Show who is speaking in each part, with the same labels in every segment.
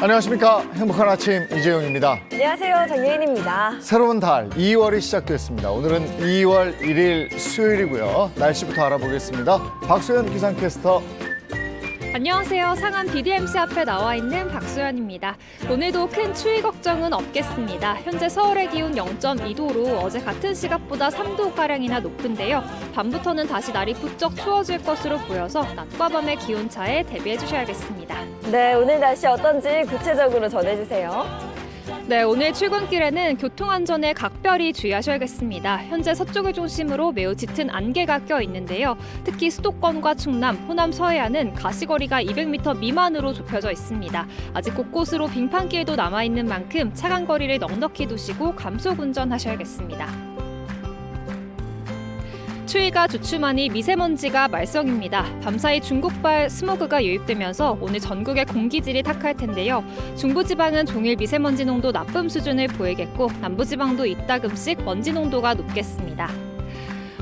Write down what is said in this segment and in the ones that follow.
Speaker 1: 안녕하십니까. 행복한 아침 이재용입니다.
Speaker 2: 안녕하세요. 정예인입니다.
Speaker 1: 새로운 달 2월이 시작됐습니다. 오늘은 2월 1일 수요일이고요. 날씨부터 알아보겠습니다. 박소연 기상캐스터.
Speaker 3: 안녕하세요. 상암 BDMC 앞에 나와 있는 박소연입니다. 오늘도 큰 추위 걱정은 없겠습니다. 현재 서울의 기온 0.2도로 어제 같은 시각보다 3도가량이나 높은데요. 밤부터는 다시 날이 부쩍 추워질 것으로 보여서 낮과 밤의 기온차에 대비해 주셔야겠습니다.
Speaker 2: 네, 오늘 날씨 어떤지 구체적으로 전해주세요.
Speaker 3: 네, 오늘 출근길에는 교통안전에 각별히 주의하셔야겠습니다. 현재 서쪽을 중심으로 매우 짙은 안개가 껴 있는데요. 특히 수도권과 충남, 호남 서해안은 가시거리가 200m 미만으로 좁혀져 있습니다. 아직 곳곳으로 빙판길도 남아있는 만큼 차간 거리를 넉넉히 두시고 감속 운전하셔야겠습니다. 추위가 주춤하니 미세먼지가 말썽입니다. 밤사이 중국발 스모그가 유입되면서 오늘 전국의 공기질이 탁할 텐데요. 중부지방은 종일 미세먼지 농도 나쁨 수준을 보이겠고 남부지방도 이따금씩 먼지 농도가 높겠습니다.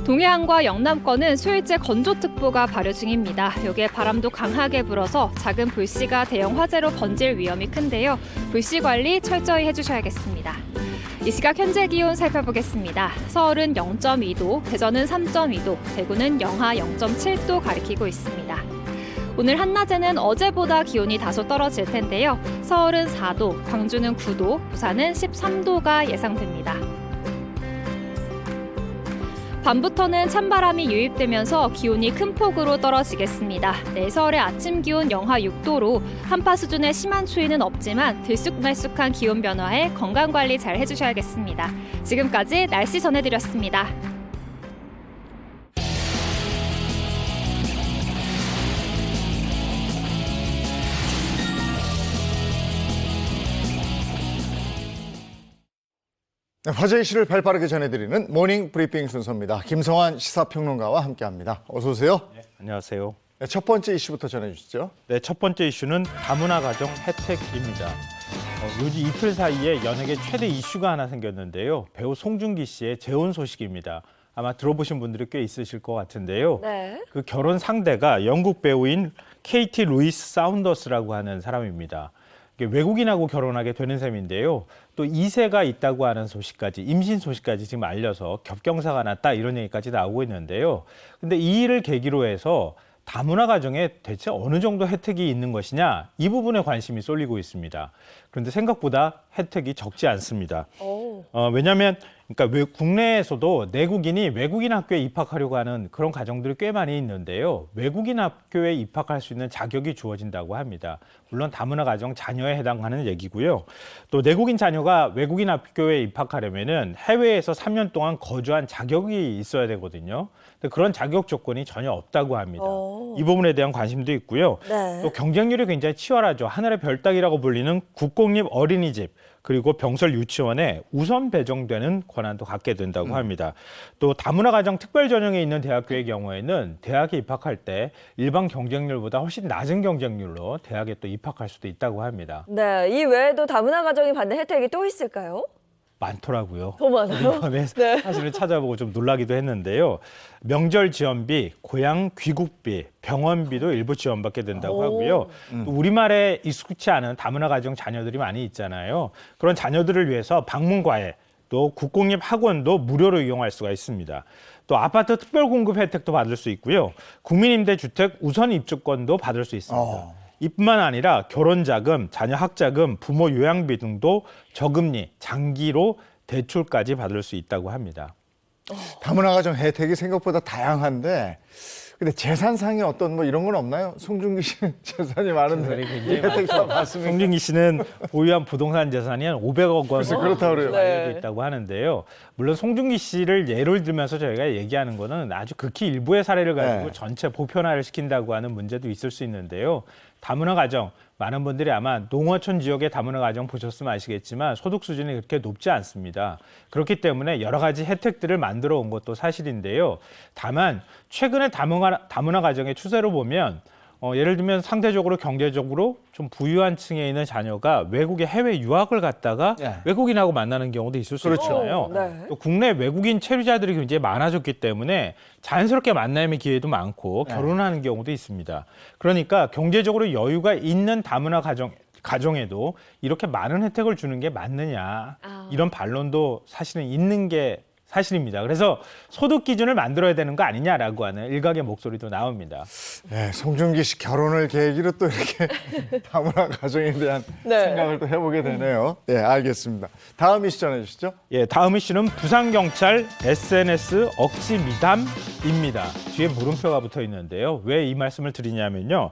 Speaker 3: 동해안과 영남권은 수요일째 건조특보가 발효 중입니다. 여기에 바람도 강하게 불어서 작은 불씨가 대형 화재로 번질 위험이 큰데요. 불씨 관리 철저히 해주셔야겠습니다. 이 시각 현재 기온 살펴보겠습니다. 서울은 0.2도, 대전은 3.2도, 대구는 영하 0.7도 가리키고 있습니다. 오늘 한낮에는 어제보다 기온이 다소 떨어질 텐데요. 서울은 4도, 광주는 9도, 부산은 13도가 예상됩니다. 밤부터는 찬바람이 유입되면서 기온이 큰 폭으로 떨어지겠습니다. 내일 서울의 아침 기온 영하 6도로 한파 수준의 심한 추위는 없지만 들쑥날쑥한 기온 변화에 건강관리 잘 해주셔야겠습니다. 지금까지 날씨 전해드렸습니다.
Speaker 1: 네, 화제 이슈를 발빠르게 전해드리는 모닝 브리핑 순서입니다. 김성환 시사평론가와 함께합니다. 어서 오세요.
Speaker 4: 네, 안녕하세요.
Speaker 1: 네, 첫 번째 이슈부터 전해주시죠.
Speaker 4: 네, 첫 번째 이슈는 다문화 가정 혜택입니다. 요즘 이틀 사이에 연예계 최대 이슈가 하나 생겼는데요. 배우 송중기 씨의 재혼 소식입니다. 아마 들어보신 분들이 꽤 있으실 것 같은데요.
Speaker 2: 네.
Speaker 4: 그 결혼 상대가 영국 배우인 케이티 루이스 사운더스라고 하는 사람입니다. 외국인하고 결혼하게 되는 셈인데요. 또 2세가 있다고 하는 소식까지, 임신 소식까지 지금 알려서 겹경사가 났다 이런 얘기까지 나오고 있는데요. 근데 이 일을 계기로 해서 다문화 가정에 대체 어느 정도 혜택이 있는 것이냐 이 부분에 관심이 쏠리고 있습니다. 그런데 생각보다 혜택이 적지 않습니다. 왜냐하면 그러니까 국내에서도 내국인이 외국인 학교에 입학하려고 하는 그런 가정들이 꽤 많이 있는데요. 외국인 학교에 입학할 수 있는 자격이 주어진다고 합니다. 물론 다문화 가정 자녀에 해당하는 얘기고요. 또 내국인 자녀가 외국인 학교에 입학하려면은 해외에서 3년 동안 거주한 자격이 있어야 되거든요. 근데 그런 자격 조건이 전혀 없다고 합니다. 이 부분에 대한 관심도 있고요.
Speaker 2: 네.
Speaker 4: 또 경쟁률이 굉장히 치열하죠. 하늘의 별 따기라고 불리는 국공립 어린이집 그리고 병설 유치원에 우선 배정되는 권한도 갖게 된다고 합니다. 또 다문화 가정 특별 전형에 있는 대학교의 경우에는 대학에 입학할 때 일반 경쟁률보다 훨씬 낮은 경쟁률로 대학에 또 입학할 수도 있다고 합니다.
Speaker 2: 네, 이 외에도 다문화 가정이 받는 혜택이 또 있을까요?
Speaker 4: 많더라고요.
Speaker 2: 더 많아요?
Speaker 4: 이번에
Speaker 2: 네.
Speaker 4: 사실은 찾아보고 좀 놀라기도 했는데요. 명절 지원비, 고향 귀국비, 병원비도 일부 지원받게 된다고 하고요. 또 우리말에 익숙치 않은 다문화 가정 자녀들이 많이 있잖아요. 그런 자녀들을 위해서 방문과외, 또 국공립 학원도 무료로 이용할 수가 있습니다. 또 아파트 특별 공급 혜택도 받을 수 있고요. 국민임대주택 우선 입주권도 받을 수 있습니다. 이뿐만 아니라 결혼자금, 자녀 학자금, 부모 요양비 등도 저금리, 장기로 대출까지 받을 수 있다고 합니다.
Speaker 1: 다문화 가정 혜택이 생각보다 다양한데 근데 재산상의 어떤 뭐 이런 건 없나요? 송중기 씨는 재산이 많은데 이 혜택 다 받습니까?
Speaker 4: 송중기 씨는 보유한 부동산 재산이 한 500억 원
Speaker 1: 그렇다고 그래요.
Speaker 4: 알려져 있다고 하는데요. 물론 송중기 씨를 예를 들면서 저희가 얘기하는 거는 아주 극히 일부의 사례를 가지고
Speaker 1: 네.
Speaker 4: 전체 보편화를 시킨다고 하는 문제도 있을 수 있는데요. 다문화 가정, 많은 분들이 아마 농어촌 지역의 다문화 가정 보셨으면 아시겠지만 소득 수준이 그렇게 높지 않습니다. 그렇기 때문에 여러 가지 혜택들을 만들어 온 것도 사실인데요. 다만 최근에 다문화 가정의 추세로 보면 예를 들면 상대적으로 경제적으로 좀 부유한 층에 있는 자녀가 외국에 해외 유학을 갔다가
Speaker 1: 네.
Speaker 4: 외국인하고 만나는 경우도 있을 수
Speaker 1: 그렇죠.
Speaker 4: 있잖아요.
Speaker 2: 네.
Speaker 4: 또 국내 외국인 체류자들이 굉장히 많아졌기 때문에 자연스럽게 만남의 기회도 많고
Speaker 1: 네.
Speaker 4: 결혼하는 경우도 있습니다. 그러니까 경제적으로 여유가 있는 다문화 가정에도 이렇게 많은 혜택을 주는 게 맞느냐 이런 반론도 사실은 있는 게 사실입니다. 그래서 소득 기준을 만들어야 되는 거 아니냐라고 하는 일각의 목소리도 나옵니다.
Speaker 1: 네, 송중기 씨 결혼을 계기로 또 이렇게 다문화 가정에 대한
Speaker 2: 네.
Speaker 1: 생각을 또 해보게 되네요. 네, 알겠습니다. 다음 이슈 전해주시죠.
Speaker 4: 예, 다음 이슈는 부산경찰 SNS 억지 미담입니다. 뒤에 물음표가 붙어 있는데요. 왜 이 말씀을 드리냐면요.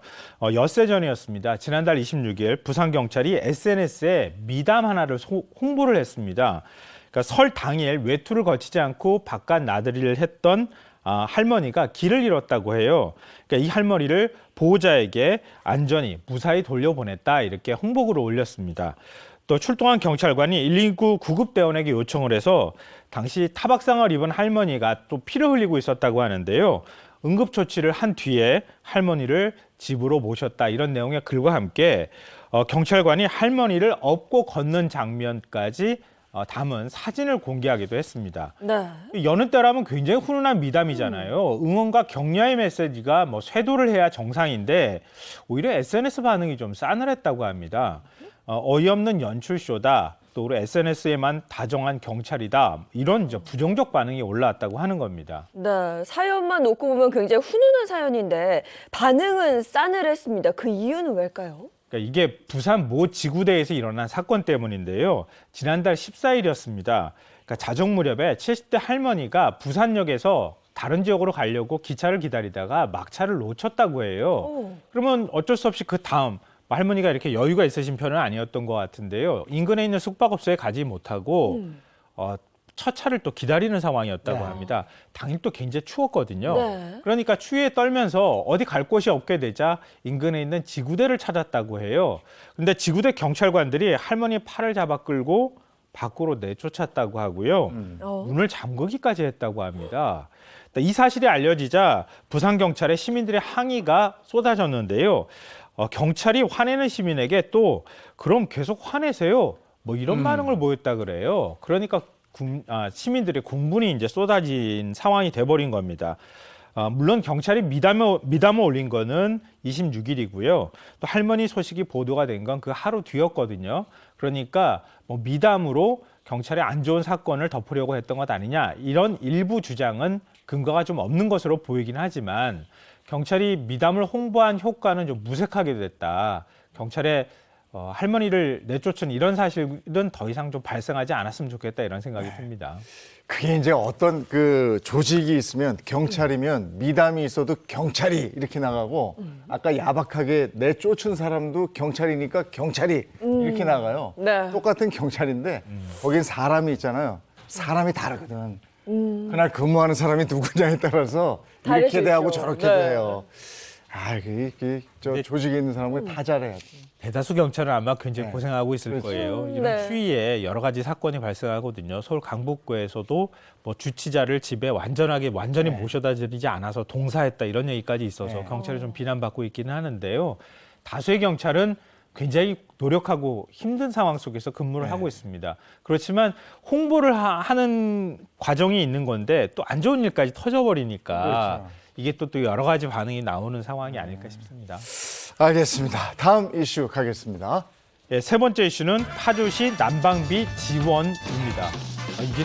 Speaker 4: 엿새 전이었습니다. 지난달 26일 부산경찰이 SNS에 미담 하나를 홍보를 했습니다. 그러니까 설 당일 외투를 거치지 않고 바깥 나들이를 했던 할머니가 길을 잃었다고 해요. 그러니까 이 할머니를 보호자에게 안전히 무사히 돌려보냈다 이렇게 홍보글을 올렸습니다. 또 출동한 경찰관이 119 구급대원에게 요청을 해서 당시 타박상을 입은 할머니가 또 피를 흘리고 있었다고 하는데요. 응급조치를 한 뒤에 할머니를 집으로 모셨다 이런 내용의 글과 함께 경찰관이 할머니를 업고 걷는 장면까지 담은 사진을 공개하기도 했습니다.
Speaker 2: 네.
Speaker 4: 여느 때라면 굉장히 훈훈한 미담이잖아요. 응원과 격려의 메시지가 뭐 쇄도를 해야 정상인데 오히려 SNS 반응이 좀 싸늘했다고 합니다. 어이없는 연출쇼다. 또 우리 SNS에만 다정한 경찰이다. 이런 이제 부정적 반응이 올라왔다고 하는 겁니다.
Speaker 2: 네, 사연만 놓고 보면 굉장히 훈훈한 사연인데 반응은 싸늘했습니다. 그 이유는 왜일까요?
Speaker 4: 그러니까 이게 부산 모 지구대에서 일어난 사건 때문인데요. 지난달 14일이었습니다. 그러니까 자정 무렵에 70대 할머니가 부산역에서 다른 지역으로 가려고 기차를 기다리다가 막차를 놓쳤다고 해요. 그러면 어쩔 수 없이 그 다음 할머니가 이렇게 여유가 있으신 편은 아니었던 것 같은데요. 인근에 있는 숙박업소에 가지 못하고 첫 차를 또 기다리는 상황이었다고
Speaker 1: 네.
Speaker 4: 합니다. 당일 또 굉장히 추웠거든요.
Speaker 2: 네.
Speaker 4: 그러니까 추위에 떨면서 어디 갈 곳이 없게 되자 인근에 있는 지구대를 찾았다고 해요. 근데 지구대 경찰관들이 할머니 팔을 잡아 끌고 밖으로 내쫓았다고 하고요. 문을 잠그기까지 했다고 합니다. 이 사실이 알려지자 부산경찰에 시민들의 항의가 쏟아졌는데요. 경찰이 화내는 시민에게 또 그럼 계속 화내세요. 뭐 이런 반응을 보였다 그래요. 그러니까 시민들의 군분이 이제 쏟아진 상황이 돼버린 겁니다. 물론 경찰이 미담을 올린 거는 26일이고요. 또 할머니 소식이 보도가 된 건 그 하루 뒤였거든요. 그러니까 뭐 미담으로 경찰의 안 좋은 사건을 덮으려고 했던 것 아니냐 이런 일부 주장은 근거가 좀 없는 것으로 보이긴 하지만 경찰이 미담을 홍보한 효과는 좀 무색하게 됐다. 경찰의 할머니를 내쫓은 이런 사실은 더 이상 좀 발생하지 않았으면 좋겠다 이런 생각이 듭니다.
Speaker 1: 그게 이제 어떤 그 조직이 있으면 경찰이면 미담이 있어도 경찰이 이렇게 나가고 아까 야박하게 내쫓은 사람도 경찰이니까 경찰이 이렇게 나가요.
Speaker 2: 네.
Speaker 1: 똑같은 경찰인데 거긴 사람이 있잖아요. 사람이 다르거든. 그날 근무하는 사람이 누구냐에 따라서
Speaker 2: 다를 수
Speaker 1: 이렇게 대하고
Speaker 2: 있죠.
Speaker 1: 저렇게
Speaker 2: 네.
Speaker 1: 대해요. 저 조직에 있는 사람은 다 잘해야 돼.
Speaker 4: 대다수 경찰은 아마 굉장히
Speaker 1: 네.
Speaker 4: 고생하고 있을
Speaker 1: 그렇죠.
Speaker 4: 거예요. 이런
Speaker 2: 네.
Speaker 4: 추위에 여러 가지 사건이 발생하거든요. 서울 강북구에서도 뭐 주치자를 집에 완전히 모셔다 드리지 않아서 동사했다 이런 얘기까지 있어서
Speaker 1: 네.
Speaker 4: 경찰이 좀 비난받고 있기는 하는데요. 다수의 경찰은 굉장히 노력하고 힘든 상황 속에서 근무를
Speaker 1: 네.
Speaker 4: 하고 있습니다. 그렇지만 홍보를 하는 과정이 있는 건데 또 안 좋은 일까지 터져버리니까
Speaker 1: 그렇죠.
Speaker 4: 이게 또 여러 가지 반응이 나오는 상황이 아닐까 싶습니다.
Speaker 1: 알겠습니다. 다음 이슈 가겠습니다.
Speaker 4: 네, 세 번째 이슈는 파주시 난방비 지원입니다. 이게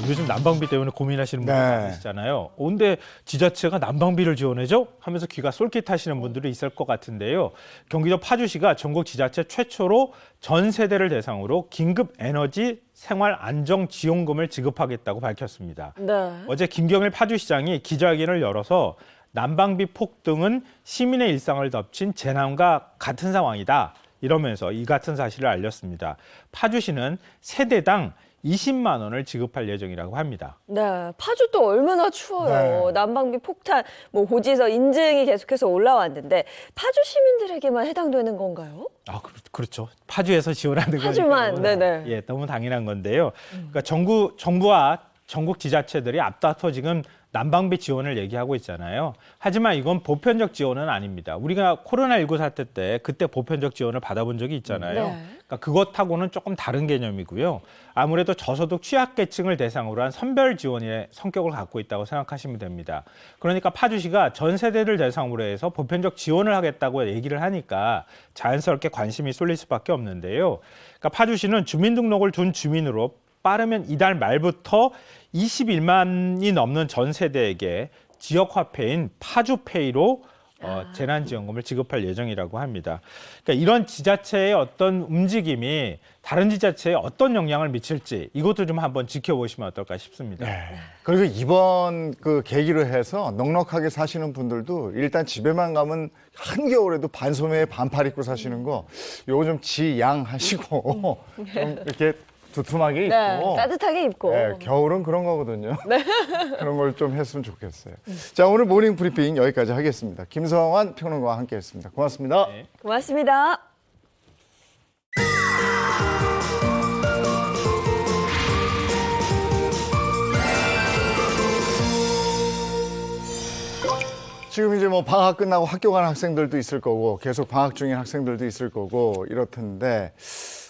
Speaker 4: 요즘 난방비 때문에 고민하시는 분들
Speaker 1: 네.
Speaker 4: 많으시잖아요. 근데 지자체가 난방비를 지원해줘? 하면서 귀가 쏠깃하시는 분들이 있을 것 같은데요. 경기도 파주시가 전국 지자체 최초로 전 세대를 대상으로 긴급 에너지 생활 안정 지원금을 지급하겠다고 밝혔습니다.
Speaker 2: 네.
Speaker 4: 어제 김경일 파주시장이 기자회견을 열어서 난방비 폭등은 시민의 일상을 덮친 재난과 같은 상황이다. 이러면서 이 같은 사실을 알렸습니다. 파주시는 세대당 20만 원을 지급할 예정이라고 합니다.
Speaker 2: 네, 파주 또 얼마나 추워요.
Speaker 1: 네.
Speaker 2: 난방비 폭탄, 뭐 고지서 인증이 계속해서 올라왔는데 파주 시민들에게만 해당되는 건가요?
Speaker 4: 그렇죠. 파주에서 지원하는
Speaker 2: 파주만,
Speaker 4: 거니까
Speaker 2: 네네.
Speaker 4: 예, 너무 당연한 건데요. 그러니까 정부와 전국 지자체들이 앞다퉈 지금 난방비 지원을 얘기하고 있잖아요. 하지만 이건 보편적 지원은 아닙니다. 우리가 코로나19 사태 때 그때 보편적 지원을 받아본 적이 있잖아요.
Speaker 2: 네.
Speaker 4: 그러니까 그것하고는 조금 다른 개념이고요. 아무래도 저소득 취약계층을 대상으로 한 선별 지원의 성격을 갖고 있다고 생각하시면 됩니다. 그러니까 파주시가 전 세대를 대상으로 해서 보편적 지원을 하겠다고 얘기를 하니까 자연스럽게 관심이 쏠릴 수밖에 없는데요. 그러니까 파주시는 주민등록을 둔 주민으로 빠르면 이달 말부터 21만이 넘는 전 세대에게 지역화폐인 파주페이로 재난지원금을 지급할 예정이라고 합니다. 그러니까 이런 지자체의 어떤 움직임이 다른 지자체에 어떤 영향을 미칠지 이것도 좀 한번 지켜보시면 어떨까 싶습니다.
Speaker 1: 네. 그리고 이번 그 계기로 해서 넉넉하게 사시는 분들도 일단 집에만 가면 한겨울에도 반소매에 반팔 입고 사시는 거 요거 좀 지양하시고 좀 이렇게 두툼하게 입고
Speaker 2: 네, 따뜻하게 입고.
Speaker 1: 네, 겨울은 그런 거거든요. 그런 걸 좀 했으면 좋겠어요. 자, 오늘 모닝 브리핑 여기까지 하겠습니다. 김성환 평론가와 함께했습니다. 고맙습니다.
Speaker 4: 네.
Speaker 2: 고맙습니다.
Speaker 1: 지금 이제 뭐 방학 끝나고 학교 가는 학생들도 있을 거고 계속 방학 중인 학생들도 있을 거고 이렇던데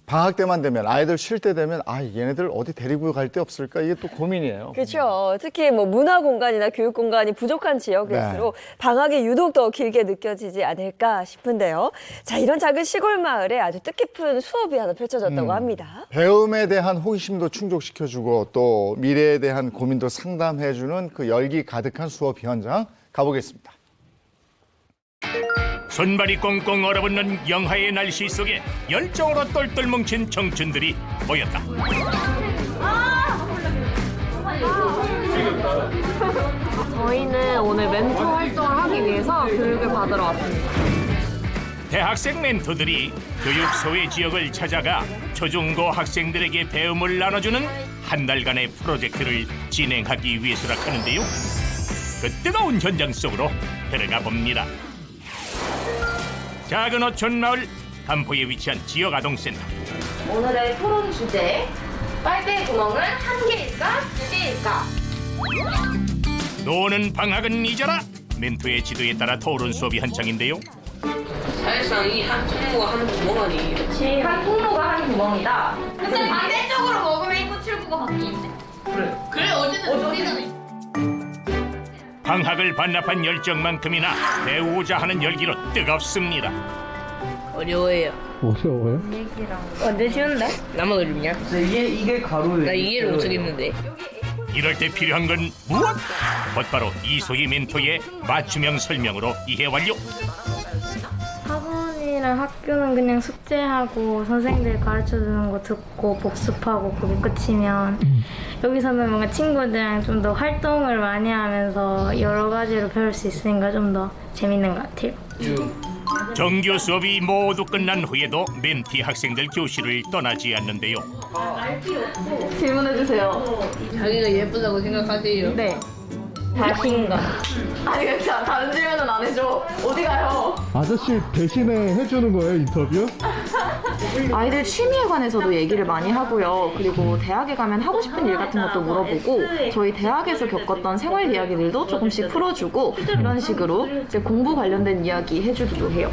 Speaker 1: 방학 때만 되면 아이들 쉴 때 되면 아 얘네들 어디 데리고 갈 데 없을까 이게 또 고민이에요.
Speaker 2: 그렇죠. 특히 뭐 문화 공간이나 교육 공간이 부족한 지역일수록 방학이 유독 더 길게 느껴지지 않을까 싶은데요. 자, 이런 작은 시골 마을에 아주 뜻깊은 수업이 하나 펼쳐졌다고 합니다.
Speaker 1: 배움에 대한 호기심도 충족시켜주고 또 미래에 대한 고민도 상담해주는 그 열기 가득한 수업 현장 가보겠습니다.
Speaker 5: 손발이 꽁꽁 얼어붙는 영하의 날씨 속에 열정으로 똘똘 뭉친 청춘들이 모였다.
Speaker 6: 저희는 오늘 멘토 활동을 하기 위해서 교육을 받으러 왔습니다.
Speaker 5: 대학생 멘토들이 교육소의 지역을 찾아가 초중고 학생들에게 배움을 나눠주는 한 달간의 프로젝트를 진행하기 위해서라 하는데요. 그 뜨거운 현장 속으로 들어가 봅니다. 작은 어촌 마을 간포에 위치한 지역 아동센터.
Speaker 6: 오늘의 토론 주제, 빨대 구멍은 한 개일까, 두 개일까?
Speaker 5: 노는 방학은 잊어라. 멘토의 지도에 따라 토론 수업이 한창인데요.
Speaker 7: 사실상 이 한 통로가 한 구멍 아니에요?
Speaker 6: 그치, 한 통로가 한 구멍이다. 근데 반대쪽으로 먹으면 인구 출구가 바뀌는데.
Speaker 7: 그래 어제는 우리는
Speaker 5: 방학을 반납한 열정만큼이나 배우고자 하는 열기로 뜨겁습니다.
Speaker 7: 어려워요.
Speaker 6: 완전 쉬운데?
Speaker 7: 나만 어렵냐?
Speaker 8: 이게 가로예요.
Speaker 7: 나 이해를 못하겠는데.
Speaker 5: 이럴 때 필요한 건 무엇? 곧바로 이소희 멘토의 맞춤형 설명으로 이해 완료.
Speaker 9: 학원이랑 학교는 그냥 숙제하고 선생님들 가르쳐주는 거 듣고 복습하고 그게 끝이면 여기서는 뭔가 친구들이랑 좀 더 활동을 많이 하면서 여러 가지로 배울 수 있으니까 좀 더 재밌는 것 같아요.
Speaker 5: 정규 수업이 모두 끝난 후에도 멘티 학생들 교실을 떠나지 않는데요.
Speaker 6: 질문해주세요.
Speaker 7: 자기가 예쁘다고 생각하세요?
Speaker 6: 네. 자신감. 아니, 괜찮아. 다른 질문은 안 해줘. 어디 가요?
Speaker 8: 아저씨 대신에 해주는 거예요, 인터뷰?
Speaker 6: 아이들 취미에 관해서도 얘기를 많이 하고요. 그리고 대학에 가면 하고 싶은 일 같은 것도 물어보고 저희 대학에서 겪었던 생활 이야기들도 조금씩 풀어주고 이런 식으로 이제 공부 관련된 이야기 해주기도 해요.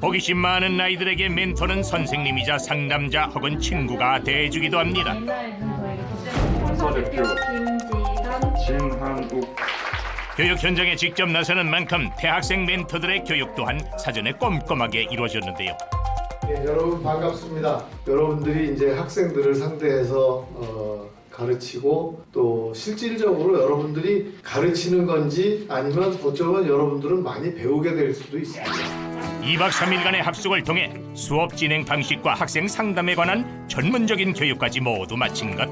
Speaker 5: 호기심 많은 아이들에게 멘토는 선생님이자 상담자 혹은 친구가 돼주기도 합니다. 교육 현장에 직접 나서는 만큼 대학생 멘토들의 교육 또한 사전에 꼼꼼하게 이루어졌는데요.
Speaker 10: 네, 여러분 반갑습니다. 여러분들이 이제 학생들을 상대해서 가르치고 또 실질적으로 여러분들이 가르치는 건지 아니면 어쩌면 여러분들은 많이 배우게 될 수도 있습니다.
Speaker 5: 2박 3일간의 합숙을 통해 수업 진행 방식과 학생 상담에 관한 전문적인 교육까지 모두 마친 것.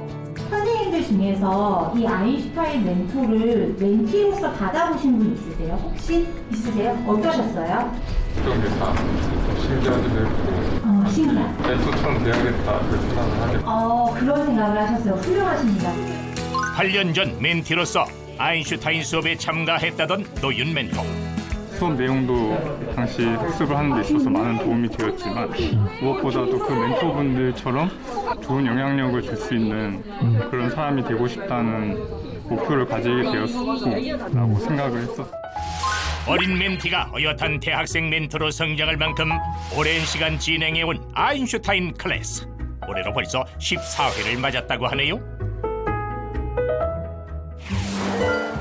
Speaker 11: 선생님들 중에서 이 아인슈타인 멘토를 멘티로서 받아보신 분 있으세요? 혹시 있으세요? 어떠셨어요?
Speaker 12: 신기하기도 했고
Speaker 11: 신기하다.
Speaker 12: 멘토처럼 돼야겠다 그런 생각을 하게
Speaker 11: 그런 생각을 하셨어요. 훌륭하십니다.
Speaker 5: 8년 전 멘티로서 아인슈타인 수업에 참가했다던 노윤 멘토.
Speaker 12: 수업 내용도 당시 학습을 하는 데 있어서 많은 도움이 되었지만 무엇보다도 그 멘토분들처럼 좋은 영향력을 줄 수 있는 그런 사람이 되고 싶다는 목표를 가지게 되었다고 생각을 했었어요.
Speaker 5: 어린 멘티가 어엿한 대학생 멘토로 성장할 만큼 오랜 시간 진행해온 아인슈타인 클래스. 올해로 벌써 14회를 맞았다고 하네요.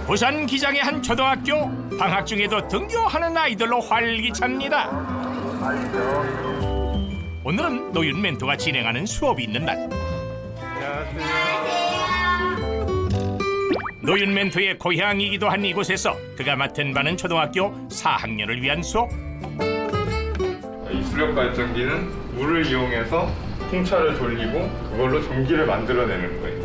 Speaker 5: 부산 기장의 한 초등학교, 방학 중에도 등교하는 아이들로 활기찹니다. 오늘은 노윤 멘토가 진행하는 수업이 있는 날. 노윤 멘토의 고향이기도 한 이곳에서 그가 맡은 바는 초등학교 4학년을 위한 수업.
Speaker 12: 이 수력 발전기는 물을 이용해서 풍차를 돌리고 그걸로 전기를 만들어내는 거예요.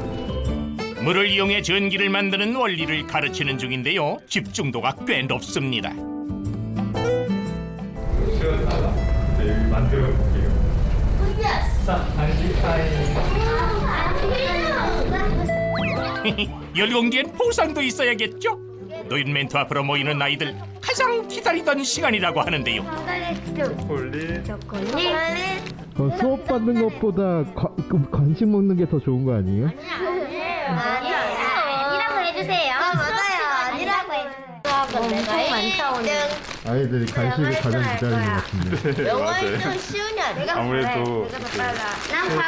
Speaker 5: 물을 이용해 전기를 만드는 원리를 가르치는 중인데요. 집중도가 꽤 높습니다.
Speaker 12: 쉬었다가 여기 만들어 볼게요. 자, 간식 타임.
Speaker 5: 열공기엔 보상도 있어야겠죠? 노인 멘토 앞으로 모이는 아이들 가장 기다리던 시간이라고 하는데요.
Speaker 12: 초콜릿.
Speaker 8: 수업 받는 것보다 간식 먹는 게 더 좋은 거 아니에요?
Speaker 9: 아니라고 해주세요. 맞아요. 아니라고 해주세요. 엄청 많다 오늘.
Speaker 8: 아이들이 간식을 가장 기다리는 것 같은데.
Speaker 12: 영어는 좀
Speaker 9: 쉬우냐?
Speaker 12: 아무래도 수업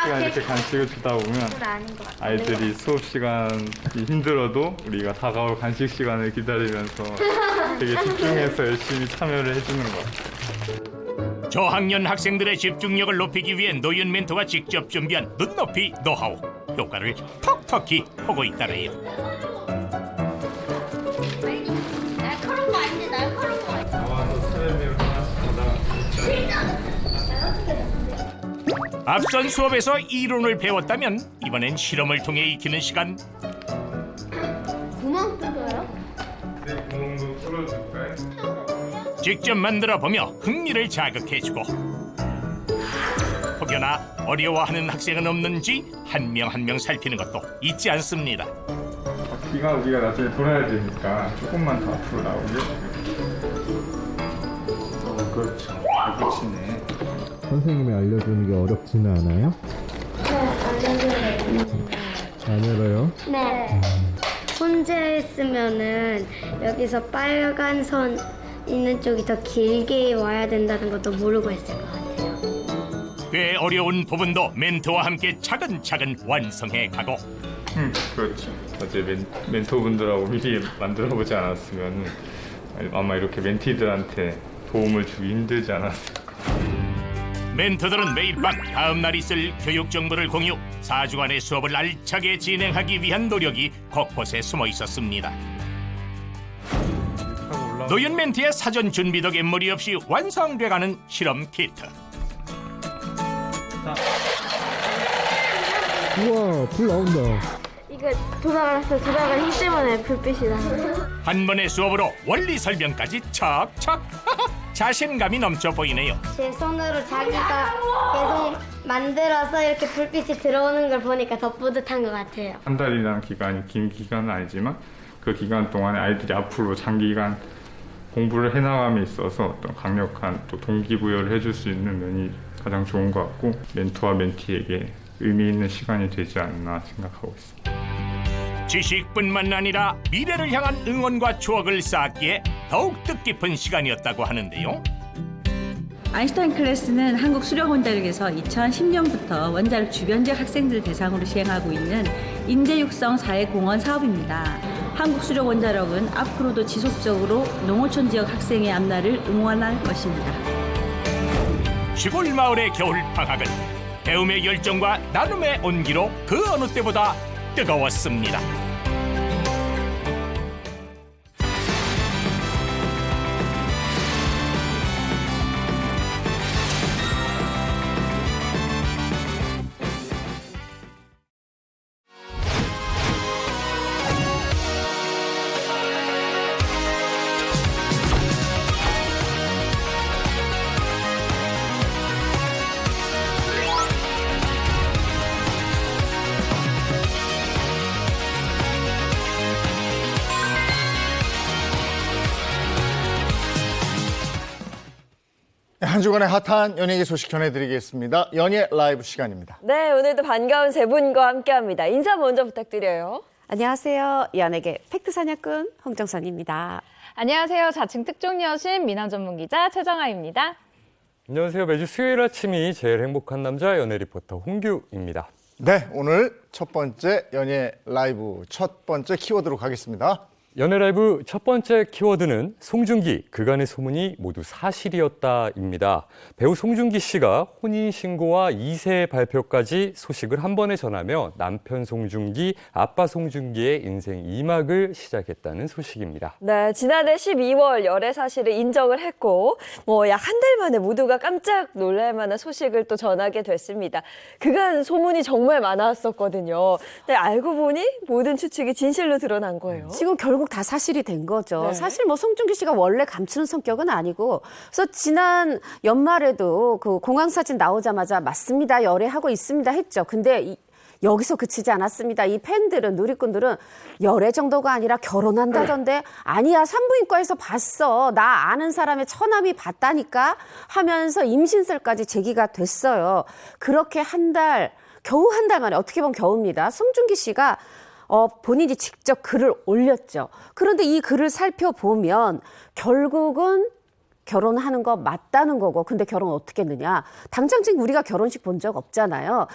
Speaker 12: 시간 이렇게 간식을 주다 보면 아이들이 수업 시간이 힘들어도 우리가 다가올 간식 시간을 기다리면서 되게 집중해서 열심히 참여를 해주는 것 같아요.
Speaker 5: 저학년 학생들의 집중력을 높이기 위해 노윤 멘토가 직접 준비한 눈높이 노하우. 효과를 톡톡히 보고 있다네요.
Speaker 9: 날카로운 거 아닌데 날카로운 거 아니야?
Speaker 12: 나와서 트레밀 하나씩 받아.
Speaker 5: 앞선 수업에서 이론을 배웠다면 이번엔 실험을 통해 익히는 시간.
Speaker 9: 구멍 뚫어요?
Speaker 12: 네, 구멍도 뚫어줄까요?
Speaker 5: 직접 만들어 보며 흥미를 자극해주고 혹여나 어려워하는 학생은 없는지 한 명 한 명 살피는 것도 잊지 않습니다.
Speaker 12: 귀가 우리가 나중에 돌아야 되니까 조금만 더 앞으로 나오게. 그렇죠. 잘 붙이네.
Speaker 8: 선생님이 알려주는 게 어렵지는 않아요? 안 알아요?
Speaker 9: 네. 혼자 했으면은 여기서 빨간 선 있는 쪽이 더 길게 와야 된다는 것도 모르고 했을 것 같아요.
Speaker 5: 꽤 어려운 부분도 멘토와 함께 차근차근 완성해 가고
Speaker 12: 그렇죠. 어제 멘토분들하고 미리 만들어보지 않았으면 아마 이렇게 멘티들한테 도움을 주기 힘들지 않았을까.
Speaker 5: 멘토들은 매일 밤 다음 날 있을 교육 정보를 공유, 4주간의 수업을 알차게 진행하기 위한 노력이 곳곳에 숨어 있었습니다. 노윤 멘티의 사전 준비 덕에 무리 없이 완성돼가는 실험 키트.
Speaker 8: 우와, 불 나온다.
Speaker 9: 이거 돌아가는 힘 때문에 불빛이 나요.
Speaker 5: 한 번의 수업으로 원리 설명까지 척척 자신감이 넘쳐 보이네요.
Speaker 9: 제 손으로 자기가 계속 만들어서 이렇게 불빛이 들어오는 걸 보니까 더 뿌듯한 것 같아요.
Speaker 12: 한 달이라는 기간이 긴 기간은 아니지만 그 기간 동안에 아이들이 앞으로 장기간 공부를 해나감에 있어서 어떤 강력한 또 동기부여를 해줄 수 있는 면이 가장 좋은 것 같고 멘토와 멘티에게 의미 있는 시간이 되지 않나 생각하고 있습니다.
Speaker 5: 지식뿐만 아니라 미래를 향한 응원과 추억을 쌓기에 더욱 뜻깊은 시간이었다고 하는데요.
Speaker 13: 아인슈타인 클래스는 한국 수력원자력에서 2010년부터 원자력 주변 지역 학생들을 대상으로 시행하고 있는 인재 육성 사회공헌 사업입니다. 한국 수력원자력은 앞으로도 지속적으로 농어촌 지역 학생의 앞날을 응원할 것입니다.
Speaker 5: 시골 마을의 겨울 방학은 배움의 열정과 나눔의 온기로 그 어느 때보다 뜨거웠습니다.
Speaker 1: 한 주간의 핫한 연예계 소식 전해드리겠습니다. 연예 라이브 시간입니다.
Speaker 2: 네, 오늘도 반가운 세 분과 함께합니다. 인사 먼저 부탁드려요.
Speaker 14: 안녕하세요. 연예계 팩트 사냥꾼 홍정선입니다.
Speaker 3: 안녕하세요. 자칭 특종 여신 미남 전문 기자 최정아입니다.
Speaker 15: 안녕하세요. 매주 수요일 아침이 제일 행복한 남자 연예 리포터 홍규입니다.
Speaker 1: 네, 오늘 첫 번째 연예 라이브 첫 번째 키워드로 가겠습니다.
Speaker 15: 연예 라이브 첫 번째 키워드는 송중기, 그간의 소문이 모두 사실이었다입니다. 배우 송중기 씨가 혼인신고와 2세 발표까지 소식을 한 번에 전하며 남편 송중기, 아빠 송중기의 인생 2막을 시작했다는 소식입니다.
Speaker 2: 네, 지난해 12월 열애 사실을 인정을 했고 약 한 달 만에 모두가 깜짝 놀랄 만한 소식을 또 전하게 됐습니다. 그간 소문이 정말 많았었거든요. 근데 알고 보니 모든 추측이 진실로 드러난 거예요.
Speaker 14: 지금 결국 다 사실이 된 거죠.
Speaker 2: 네.
Speaker 14: 사실 뭐 송중기 씨가 원래 감추는 성격은 아니고, 그래서 지난 연말에도 그 공항 사진 나오자마자 맞습니다, 열애하고 있습니다 했죠. 근데 여기서 그치지 않았습니다. 이 팬들은, 누리꾼들은 열애 정도가 아니라 결혼한다던데, 아니야 산부인과에서 봤어, 나 아는 사람의 처남이 봤다니까 하면서 임신설까지 제기가 됐어요. 그렇게 겨우 한 달 만에, 어떻게 보면 겨우입니다, 송중기 씨가 본인이 직접 글을 올렸죠. 그런데 이 글을 살펴보면 결국은 결혼하는 거 맞다는 거고, 근데 결혼 어떻게 했느냐? 당장 지금 우리가 결혼식 본 적 없잖아요.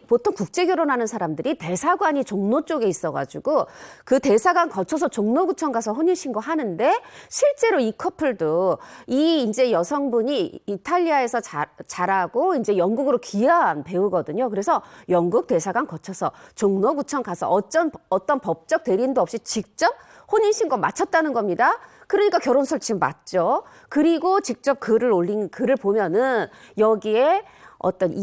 Speaker 14: 보통 국제 결혼하는 사람들이 대사관이 종로 쪽에 있어가지고 그 대사관 거쳐서 종로구청 가서 혼인신고 하는데, 실제로 이 커플도 이제 여성분이 이탈리아에서 자라고 이제 영국으로 귀화한 배우거든요. 그래서 영국 대사관 거쳐서 종로구청 가서 어떤 법적 대리인도 없이 직접 혼인신고 마쳤다는 겁니다. 그러니까 결혼설 지금 맞죠. 그리고 직접 글을 올린 글을 보면은 여기에 어떤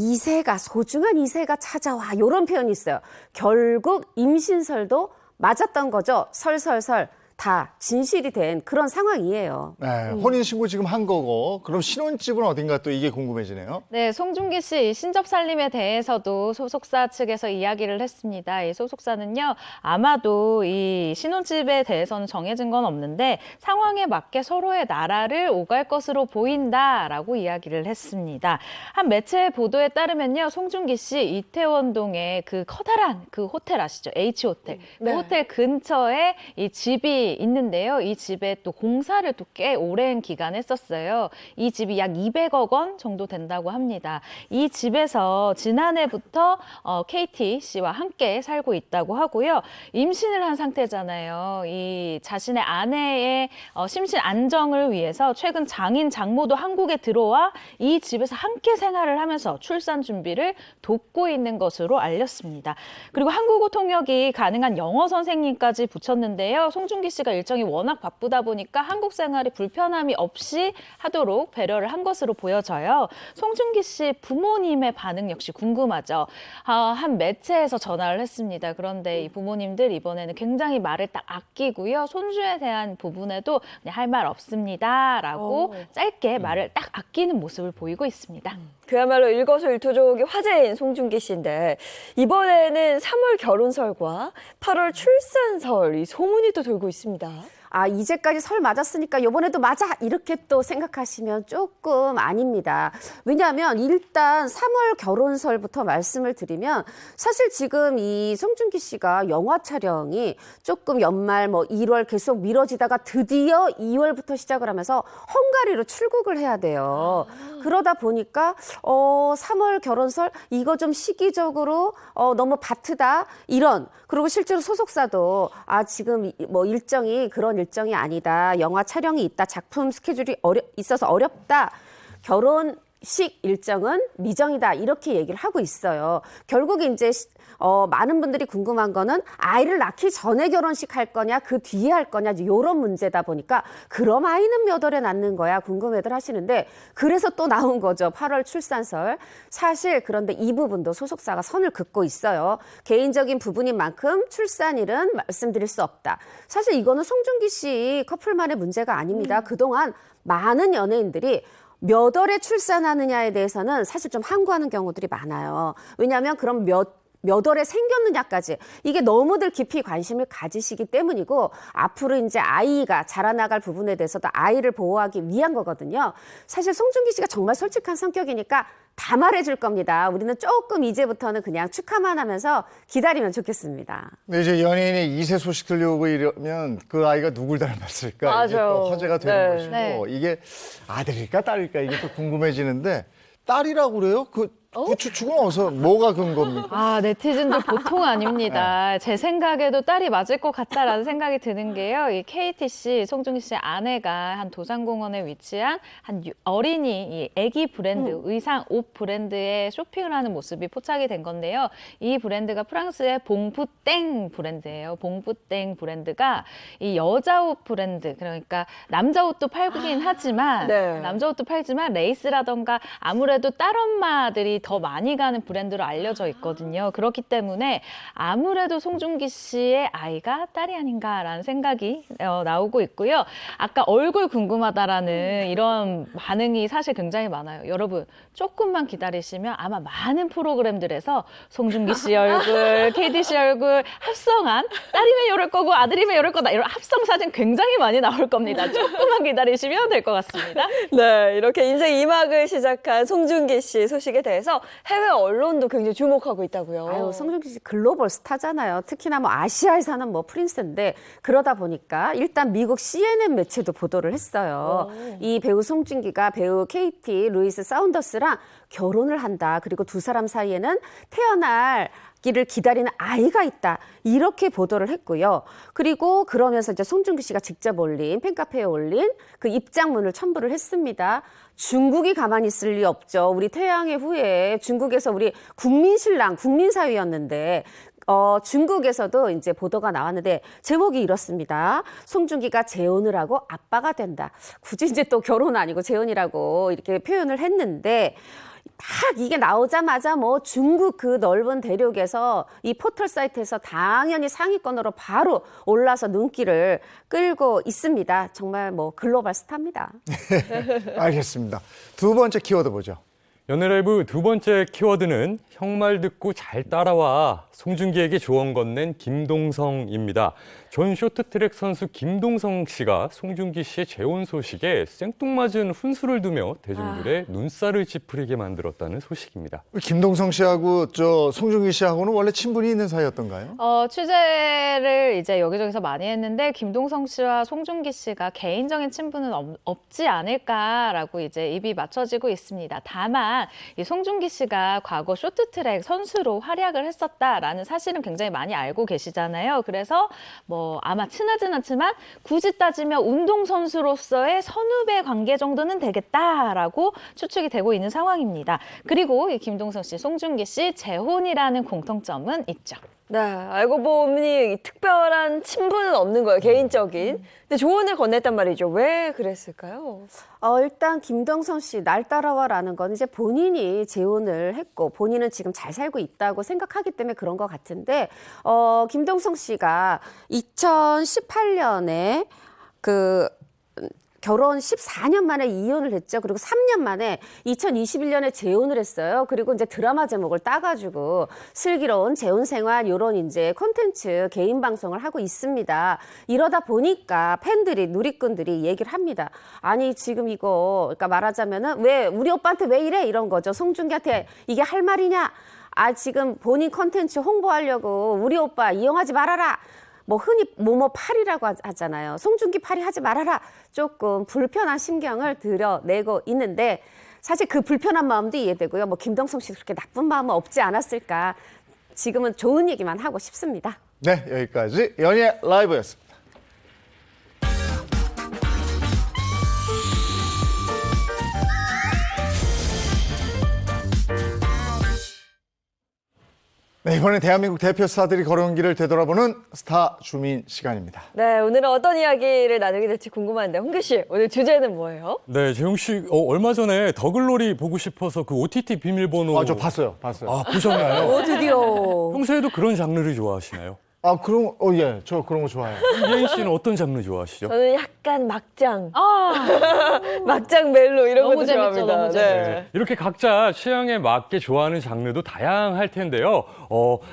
Speaker 14: 소중한 2세가 찾아와, 이런 표현이 있어요. 결국 임신설도 맞았던 거죠. 설설설 다 진실이 된 그런 상황이에요.
Speaker 1: 네, 혼인신고 지금 한 거고, 그럼 신혼집은 어딘가 또 이게 궁금해지네요.
Speaker 3: 네, 송중기 씨 신접 살림에 대해서도 소속사 측에서 이야기를 했습니다. 이 소속사는요, 아마도 이 신혼집에 대해서는 정해진 건 없는데 상황에 맞게 서로의 나라를 오갈 것으로 보인다라고 이야기를 했습니다. 한 매체 보도에 따르면요, 송중기 씨 이태원동에 그 커다란 그 호텔 아시죠? H호텔.
Speaker 2: 네.
Speaker 3: 그 호텔 근처에 이 집이 있는데요. 이 집에 또 공사를 또 꽤 오랜 기간 했었어요. 이 집이 약 200억 원 정도 된다고 합니다. 이 집에서 지난해부터 KT 씨와 함께 살고 있다고 하고요. 임신을 한 상태잖아요. 이 자신의 아내의 심신 안정을 위해서 최근 장인 장모도 한국에 들어와 이 집에서 함께 생활을 하면서 출산 준비를 돕고 있는 것으로 알렸습니다. 그리고 한국어 통역이 가능한 영어 선생님까지 붙였는데요. 송중기 씨가 일정이 워낙 바쁘다 보니까 한국 생활이 불편함이 없이 하도록 배려를 한 것으로 보여져요. 송중기 씨 부모님의 반응 역시 궁금하죠. 한 매체에서 전화를 했습니다. 그런데 이 부모님들 이번에는 굉장히 말을 딱 아끼고요. 손주에 대한 부분에도 할 말 없습니다라고 짧게 말을 딱 아끼는 모습을 보이고 있습니다.
Speaker 2: 그야말로 일거수일투족이 화제인 송중기 씨인데, 이번에는 3월 결혼설과 8월 출산설, 이 소문이 또 돌고 있습니다.
Speaker 14: 이제까지 설 맞았으니까 이번에도 맞아, 이렇게 또 생각하시면 조금 아닙니다. 왜냐하면 일단 3월 결혼설부터 말씀을 드리면, 사실 지금 이 송중기 씨가 영화 촬영이 조금 연말 1월 계속 미뤄지다가 드디어 2월부터 시작을 하면서 헝가리로 출국을 해야 돼요. 그러다 보니까 3월 결혼설 이거 좀 시기적으로 너무 바트다, 이런. 그리고 실제로 소속사도 지금 일정이 그런 일정이 아니다, 영화 촬영이 있다, 작품 스케줄이 있어서 어렵다, 결혼식 일정은 미정이다, 이렇게 얘기를 하고 있어요. 결국에 이제 많은 분들이 궁금한 거는 아이를 낳기 전에 결혼식 할 거냐, 그 뒤에 할 거냐, 이런 문제다 보니까, 그럼 아이는 몇 월에 낳는 거야 궁금해들 하시는데, 그래서 또 나온 거죠, 8월 출산설. 사실 그런데 이 부분도 소속사가 선을 긋고 있어요. 개인적인 부분인 만큼 출산일은 말씀드릴 수 없다. 사실 이거는 송중기 씨 커플만의 문제가 아닙니다. 그동안 많은 연예인들이 몇 월에 출산하느냐에 대해서는 사실 좀 항구하는 경우들이 많아요. 왜냐하면 그럼 몇 월에 생겼느냐까지 이게 너무들 깊이 관심을 가지시기 때문이고 앞으로 이제 아이가 자라나갈 부분에 대해서도 아이를 보호하기 위한 거거든요. 사실 송중기 씨가 정말 솔직한 성격이니까 다 말해줄 겁니다. 우리는 조금 이제부터는 그냥 축하만 하면서 기다리면 좋겠습니다.
Speaker 1: 근데 이제 연예인이 2세 소식 들려오고 이러면 그 아이가 누굴 닮았을까 이게 또 화제가 되는 것이고 이게 아들일까 딸일까 이게 또 궁금해지는데 딸이라고 그래요? 그 추측은 어디서 뭐가 근거입니까?
Speaker 16: 아, 네티즌들 보통 아닙니다. 제 생각에도 딸이 맞을 것 같다라는 생각이 드는 게요. 이 KT 씨, 송중기 씨 아내가 한 도산공원에 위치한 한 어린이 이 애기 브랜드, 의상, 옷 브랜드에 쇼핑을 하는 모습이 포착이 된 건데요. 이 브랜드가 프랑스의 봉푸땡 브랜드예요. 봉푸땡 브랜드가 이 여자 옷 브랜드, 그러니까 남자 옷도 팔긴 하지만 남자 옷도 팔지만 레이스라던가 아무래도 딸엄마들이 더 많이 가는 브랜드로 알려져 있거든요. 그렇기 때문에 아무래도 송중기 씨의 아이가 딸이 아닌가라는 생각이 나오고 있고요. 아까 얼굴 궁금하다라는 이런 반응이 사실 굉장히 많아요. 여러분 조금만 기다리시면 아마 많은 프로그램들에서 송중기 씨 얼굴, KT 씨 얼굴 합성한 딸이면 이럴 거고 아들이면 이럴 거다 이런 합성 사진 굉장히 많이 나올 겁니다. 조금만 기다리시면 될 것 같습니다.
Speaker 2: 네, 이렇게 인생 2막을 시작한 송중기 씨 소식에 대해서 해외 언론도 굉장히 주목하고 있다고요.
Speaker 14: 아유, 송중기 씨 글로벌 스타잖아요. 특히나 뭐 아시아에 사는 뭐 프린스인데 그러다 보니까 일단 미국 CNN 매체도 보도를 했어요. 이 배우 송중기가 배우 KT 루이스 사운더스랑 결혼을 한다. 그리고 두 사람 사이에는 태어날 기를 기다리는 아이가 있다. 이렇게 보도를 했고요. 그리고 그러면서 이제 송중기 씨가 직접 올린 팬카페에 올린 그 입장문을 첨부를 했습니다. 중국이 가만히 있을 리 없죠. 우리 태양의 후예 중국에서 우리 국민신랑 국민사위였는데 중국에서도 이제 보도가 나왔는데 제목이 이렇습니다. 송중기가 재혼을 하고 아빠가 된다. 굳이 이제 또 결혼 아니고 재혼이라고 이렇게 표현을 했는데 딱 이게 나오자마자 뭐 중국 그 넓은 대륙에서 이 포털 사이트에서 당연히 상위권으로 바로 올라서 눈길을 끌고 있습니다. 정말 뭐 글로벌 스타입니다.
Speaker 1: 알겠습니다. 두 번째 키워드 보죠.
Speaker 15: 연예라이브 두 번째 키워드는 형 말 듣고 잘 따라와 송중기에게 조언 건넨 김동성입니다. 전 쇼트트랙 선수 김동성 씨가 송중기 씨의 재혼 소식에 생뚱맞은 훈수를 두며 대중들의 눈살을 찌푸리게 만들었다는 소식입니다.
Speaker 1: 김동성 씨하고 송중기 씨하고는 원래 친분이 있는 사이였던가요?
Speaker 16: 취재를 이제 여기저기서 많이 했는데 김동성 씨와 송중기 씨가 개인적인 친분은 없지 않을까라고 이제 입이 맞춰지고 있습니다. 다만 이 송중기 씨가 과거 쇼트트랙 선수로 활약을 했었다라는 사실은 굉장히 많이 알고 계시잖아요. 그래서 뭐 아마 친하진 않지만 굳이 따지면 운동선수로서의 선후배 관계 정도는 되겠다라고 추측이 되고 있는 상황입니다. 그리고 이 김동성 씨, 송중기 씨 재혼이라는 공통점은 있죠.
Speaker 2: 네, 알고 보니 특별한 친분은 없는 거예요, 개인적인. 근데 조언을 건넸단 말이죠. 왜 그랬을까요?
Speaker 14: 일단 김동성 씨 날 따라와라는 건 이제 본인이 재혼을 했고 본인은 지금 잘 살고 있다고 생각하기 때문에 그런 것 같은데 김동성 씨가 2018년에 결혼 14년 만에 이혼을 했죠. 그리고 3년 만에 2021년에 재혼을 했어요. 그리고 이제 드라마 제목을 따가지고 슬기로운 재혼 생활 이런 이제 콘텐츠 개인 방송을 하고 있습니다. 이러다 보니까 팬들이 누리꾼들이 얘기를 합니다. 아니 지금 이거 그러니까 말하자면은 왜 우리 오빠한테 왜 이래 이런 거죠. 송중기한테 이게 할 말이냐? 아 지금 본인 콘텐츠 홍보하려고 우리 오빠 이용하지 말아라. 뭐 흔히 뭐뭐 팔이라고 하잖아요. 송중기 팔이 하지 말아라. 조금 불편한 심경을 드러내고 있는데 사실 그 불편한 마음도 이해되고요. 뭐 김동성 씨 그렇게 나쁜 마음은 없지 않았을까. 지금은 좋은 얘기만 하고 싶습니다.
Speaker 1: 네, 여기까지 연예 라이브였습니다. 네, 이번엔 대한민국 대표 스타들이 걸어온 길을 되돌아보는 스타 주민 시간입니다.
Speaker 2: 네, 오늘은 어떤 이야기를 나누게 될지 궁금한데 홍규 씨, 오늘 주제는 뭐예요?
Speaker 15: 네, 재용 씨 얼마 전에 더글로리 보고 싶어서 그 OTT 비밀번호
Speaker 1: 저 봤어요.
Speaker 15: 아, 보셨나요?
Speaker 14: 드디어.
Speaker 15: 평소에도 그런 장르를 좋아하시나요?
Speaker 1: 아, 예, 저 그런 거 좋아해요.
Speaker 15: 이혜인 씨는 어떤 장르 좋아하시죠?
Speaker 2: 저는 약간 막장, 막장 멜로 이런
Speaker 16: 너무
Speaker 2: 것도
Speaker 16: 재밌죠,
Speaker 2: 좋아합니다.
Speaker 16: 너무 재밌죠.
Speaker 15: 이렇게 각자 취향에 맞게 좋아하는 장르도 다양할 텐데요.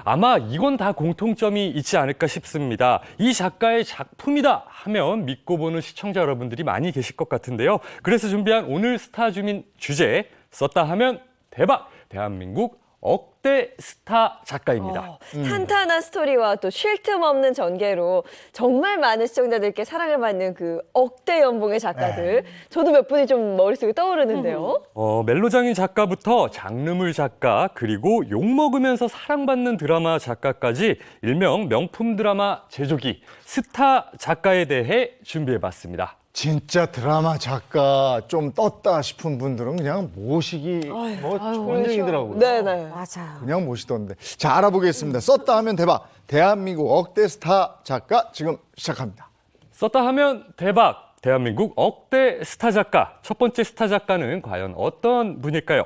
Speaker 15: 아마 이건 다 공통점이 있지 않을까 싶습니다. 이 작가의 작품이다 하면 믿고 보는 시청자 여러분들이 많이 계실 것 같은데요. 그래서 준비한 오늘 스타 주민 주제, 썼다 하면 대박! 대한민국 억대 스타 작가입니다.
Speaker 2: 탄탄한 스토리와 또 쉴 틈 없는 전개로 정말 많은 시청자들께 사랑을 받는 그 억대 연봉의 작가들. 저도 몇 분이 좀 머릿속에 떠오르는데요.
Speaker 15: 멜로장인 작가부터 장르물 작가, 그리고 욕먹으면서 사랑받는 드라마 작가까지 일명 명품 드라마 제조기 스타 작가에 대해 준비해봤습니다.
Speaker 1: 진짜 드라마 작가 좀 떴다 싶은 분들은 그냥 모시기 촌쟁이더라고요.
Speaker 2: 네네.
Speaker 14: 맞아요.
Speaker 1: 그냥 모시던데. 자, 알아보겠습니다. 썼다 하면 대박. 대한민국 억대 스타 작가 지금 시작합니다.
Speaker 15: 썼다 하면 대박! 대한민국 억대 스타 작가. 첫 번째 스타 작가는 과연 어떤 분일까요?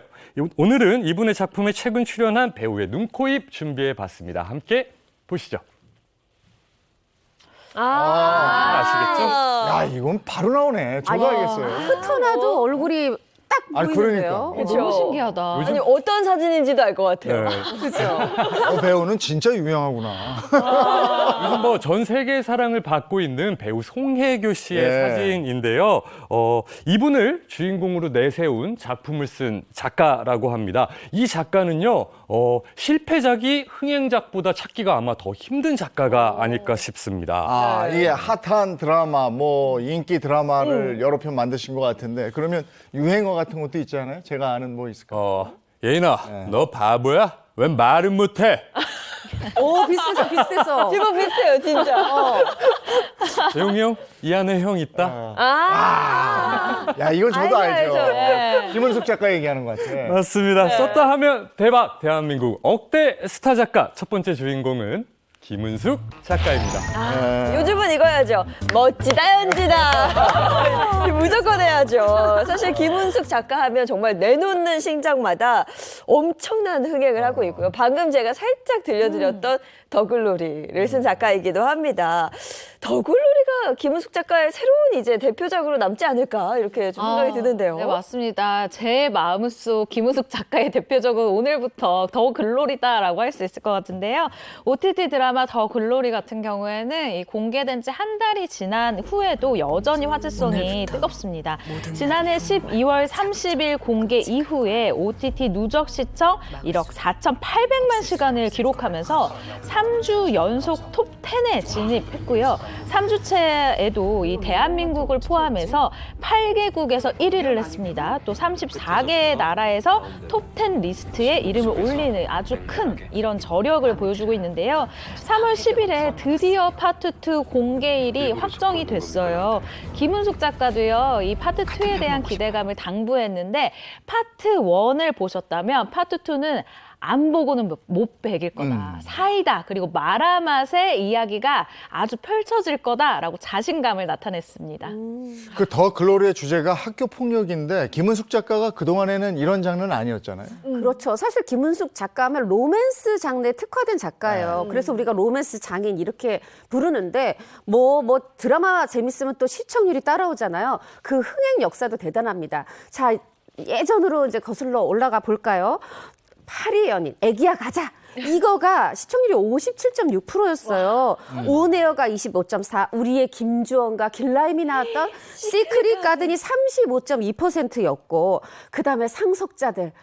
Speaker 15: 오늘은 이분의 작품에 최근 출연한 배우의 눈, 코, 입 준비해봤습니다. 함께 보시죠. 아시겠죠?
Speaker 1: 야, 이건 바로 나오네. 저도 알겠어요.
Speaker 14: 흩어나도 얼굴이 딱
Speaker 1: 아니,
Speaker 14: 보이는데요.
Speaker 1: 그러니까.
Speaker 2: 너무 신기하다. 아니, 어떤 사진인지도 알 것 같아요. 그렇죠.
Speaker 1: 배우는 진짜 유명하구나.
Speaker 15: 요즘 뭐 전 세계 사랑을 받고 있는 배우 송혜교 씨의 사진인데요. 이분을 주인공으로 내세운 작품을 쓴 작가라고 합니다. 이 작가는요, 실패작이 흥행작보다 찾기가 아마 더 힘든 작가가 아닐까 싶습니다.
Speaker 1: 이게 핫한 드라마, 뭐 인기 드라마를 여러 편 만드신 것 같은데 그러면 유행어 같은 것도 있잖아요. 제가 아는 뭐 있을까?
Speaker 15: 예인아, 너 바보야? 왜 말은 못해?
Speaker 14: 오, 비슷해서.
Speaker 2: 제법 비슷해요, 진짜.
Speaker 15: 재용이 형, 이 안에 형 있다?
Speaker 1: 야, 이건 저도 알죠.
Speaker 2: 네.
Speaker 1: 김은숙 작가 얘기하는 것 같아.
Speaker 15: 맞습니다. 썼다 하면 대박! 대한민국 억대 스타 작가. 첫 번째 주인공은 김은숙 작가입니다.
Speaker 2: 요즘은 이거야죠. 멋지다, 연지다. 무조건 해야죠. 사실 김은숙 작가 하면 정말 내놓는 신작마다 엄청난 흥행을 하고 있고요. 방금 제가 살짝 들려드렸던 더글로리를 쓴 작가이기도 합니다. 더글로리가 김은숙 작가의 새로운 이제 대표작으로 남지 않을까 이렇게 좀 생각이 드는데요.
Speaker 16: 네, 맞습니다. 제 마음속 김은숙 작가의 대표적은 오늘부터 더 글로리다라고 할 수 있을 것 같은데요. OTT 드라마 더 글로리 같은 경우에는 이 공개된 지 한 달이 지난 후에도 여전히 화제성이 뜨겁습니다. 지난해 12월 30일 공개 이후에 OTT 누적 시청 1억 4,800만 시간을 기록하면서 3주 연속 톱 10에 진입했고요. 3주째에도 이 대한민국을 포함해서 8개국에서 1위를 했습니다. 또 34개 나라에서 톱 10 리스트에 이름을 올리는 아주 큰 이런 저력을 보여주고 있는데요. 3월 10일에 드디어 파트 2 공개일이 확정이 됐어요. 김은숙 작가도요, 이 파트 2에 대한 기대감을 당부했는데 파트 1을 보셨다면 파트 2는 안 보고는 못 베길 거다. 사이다. 그리고 마라맛의 이야기가 아주 펼쳐질 거다라고 자신감을 나타냈습니다.
Speaker 1: 그 더 글로리의 주제가 학교 폭력인데 김은숙 작가가 그동안에는 이런 장르는 아니었잖아요.
Speaker 14: 그렇죠. 사실 김은숙 작가 하면 로맨스 장르에 특화된 작가예요. 그래서 우리가 로맨스 장인 이렇게 부르는데 뭐 드라마 재밌으면 또 시청률이 따라오잖아요. 그 흥행 역사도 대단합니다. 자, 예전으로 이제 거슬러 올라가 볼까요? 파리 연인, 애기야 가자. 이거가 시청률이 57.6%였어요. 온에어가 25.4, 우리의 김주원과 길라임이 나왔던 시크릿 가든이 35.2%였고, 그 다음에 상속자들.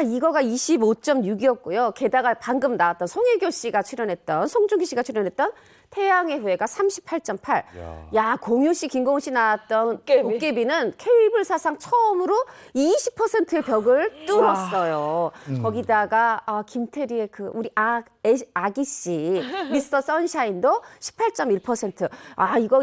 Speaker 14: 이거가 25.6이었고요. 게다가 방금 나왔던 송혜교 씨가 출연했던, 송중기 씨가 출연했던 태양의 후예가 38.8. 야, 공유 씨, 김고은 씨 나왔던 도깨비는 케이블 사상 처음으로 20%의 벽을 뚫었어요. 거기다가 김태리의 그 우리 아기 씨 미스터 선샤인도 18.1%.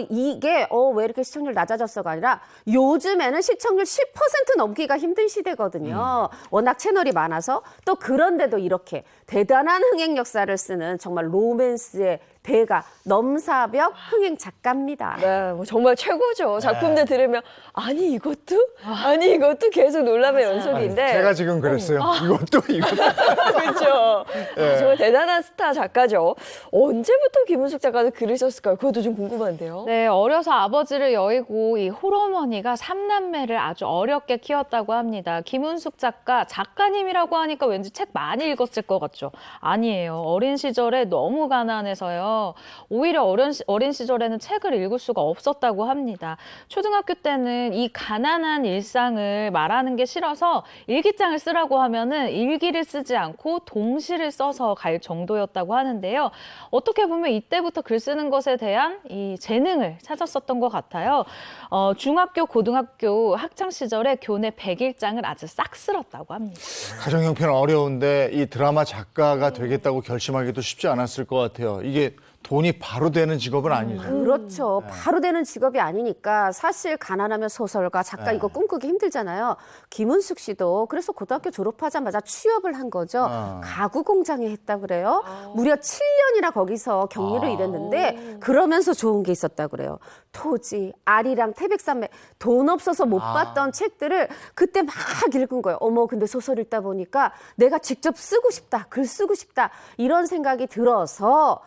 Speaker 14: 이게 왜 이렇게 시청률 낮아졌어가 아니라 요즘에는 시청률 10% 넘기가 힘든 시대거든요. 워낙 채널이 많아서 또 그런데도 이렇게 대단한 흥행 역사를 쓰는 정말 로맨스의 대가 넘사벽 흥행 작가입니다.
Speaker 2: 네, 뭐 정말 최고죠. 작품들 들으면 아니 이것도 계속 놀람의 연속인데.
Speaker 1: 제가 지금 그랬어요. 이것도.
Speaker 2: 그렇죠.
Speaker 1: 예.
Speaker 2: 정말 대단한 스타 작가죠. 언제부터 김은숙 작가는 글을 썼을까요? 그것도 좀 궁금한데요.
Speaker 16: 네, 어려서 아버지를 여의고 이 홀어머니가 3남매를 아주 어렵게 키웠다고 합니다. 김은숙 작가님이라고 하니까 왠지 책 많이 읽었을 것 같죠? 아니에요. 어린 시절에 너무 가난해서요. 오히려 어린 시절에는 책을 읽을 수가 없었다고 합니다. 초등학교 때는 이 가난한 일상을 말하는 게 싫어서 일기장을 쓰라고 하면은 일기를 쓰지 않고 동시를 써서 갈 정도였다고 하는데요. 어떻게 보면 이때부터 글 쓰는 것에 대한 이 재능을 찾았었던 것 같아요. 중학교, 고등학교 학창 시절에 교내 100일장을 아주 싹 쓸었다고 합니다.
Speaker 1: 가정 형편 어려운데 이 드라마 작가가 되겠다고 결심하기도 쉽지 않았을 것 같아요. 이게 돈이 바로 되는 직업은 아니죠.
Speaker 14: 그렇죠. 바로 되는 직업이 아니니까 사실 가난하면 소설가, 작가 이거 꿈꾸기 힘들잖아요. 김은숙 씨도 그래서 고등학교 졸업하자마자 취업을 한 거죠. 가구 공장에 했다 그래요. 무려 7년이나 거기서 격리를 일했는데 그러면서 좋은 게 있었다 그래요. 토지, 아리랑, 태백산맥, 돈 없어서 못 봤던 책들을 그때 막 읽은 거예요. 어머, 근데 소설 읽다 보니까 내가 직접 쓰고 싶다, 글 쓰고 싶다 이런 생각이 들어서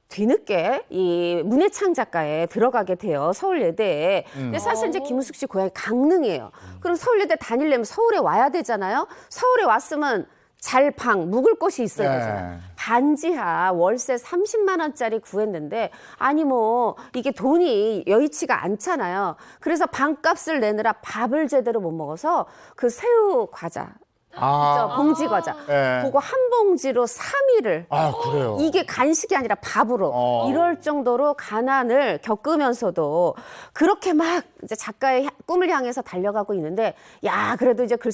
Speaker 14: 뒤늦게 이 문예창 작가에 들어가게 돼요. 서울예대에. 근데 사실 이제 김은숙 씨 고향이 강릉이에요. 그럼 서울예대 다니려면 서울에 와야 되잖아요. 서울에 왔으면 잘 방, 묵을 곳이 있어야 되잖아요. 반지하 월세 30만 원짜리 구했는데 아니 뭐 이게 돈이 여의치가 않잖아요. 그래서 방값을 내느라 밥을 제대로 못 먹어서 그 새우 과자 봉지 과자.
Speaker 1: 네.
Speaker 14: 그거 한 봉지로 3일을.
Speaker 1: 그래요?
Speaker 14: 이게 간식이 아니라 밥으로. 이럴 정도로 가난을 겪으면서도 그렇게 막 이제 작가의 꿈을 향해서 달려가고 있는데 야, 그래도 이제 글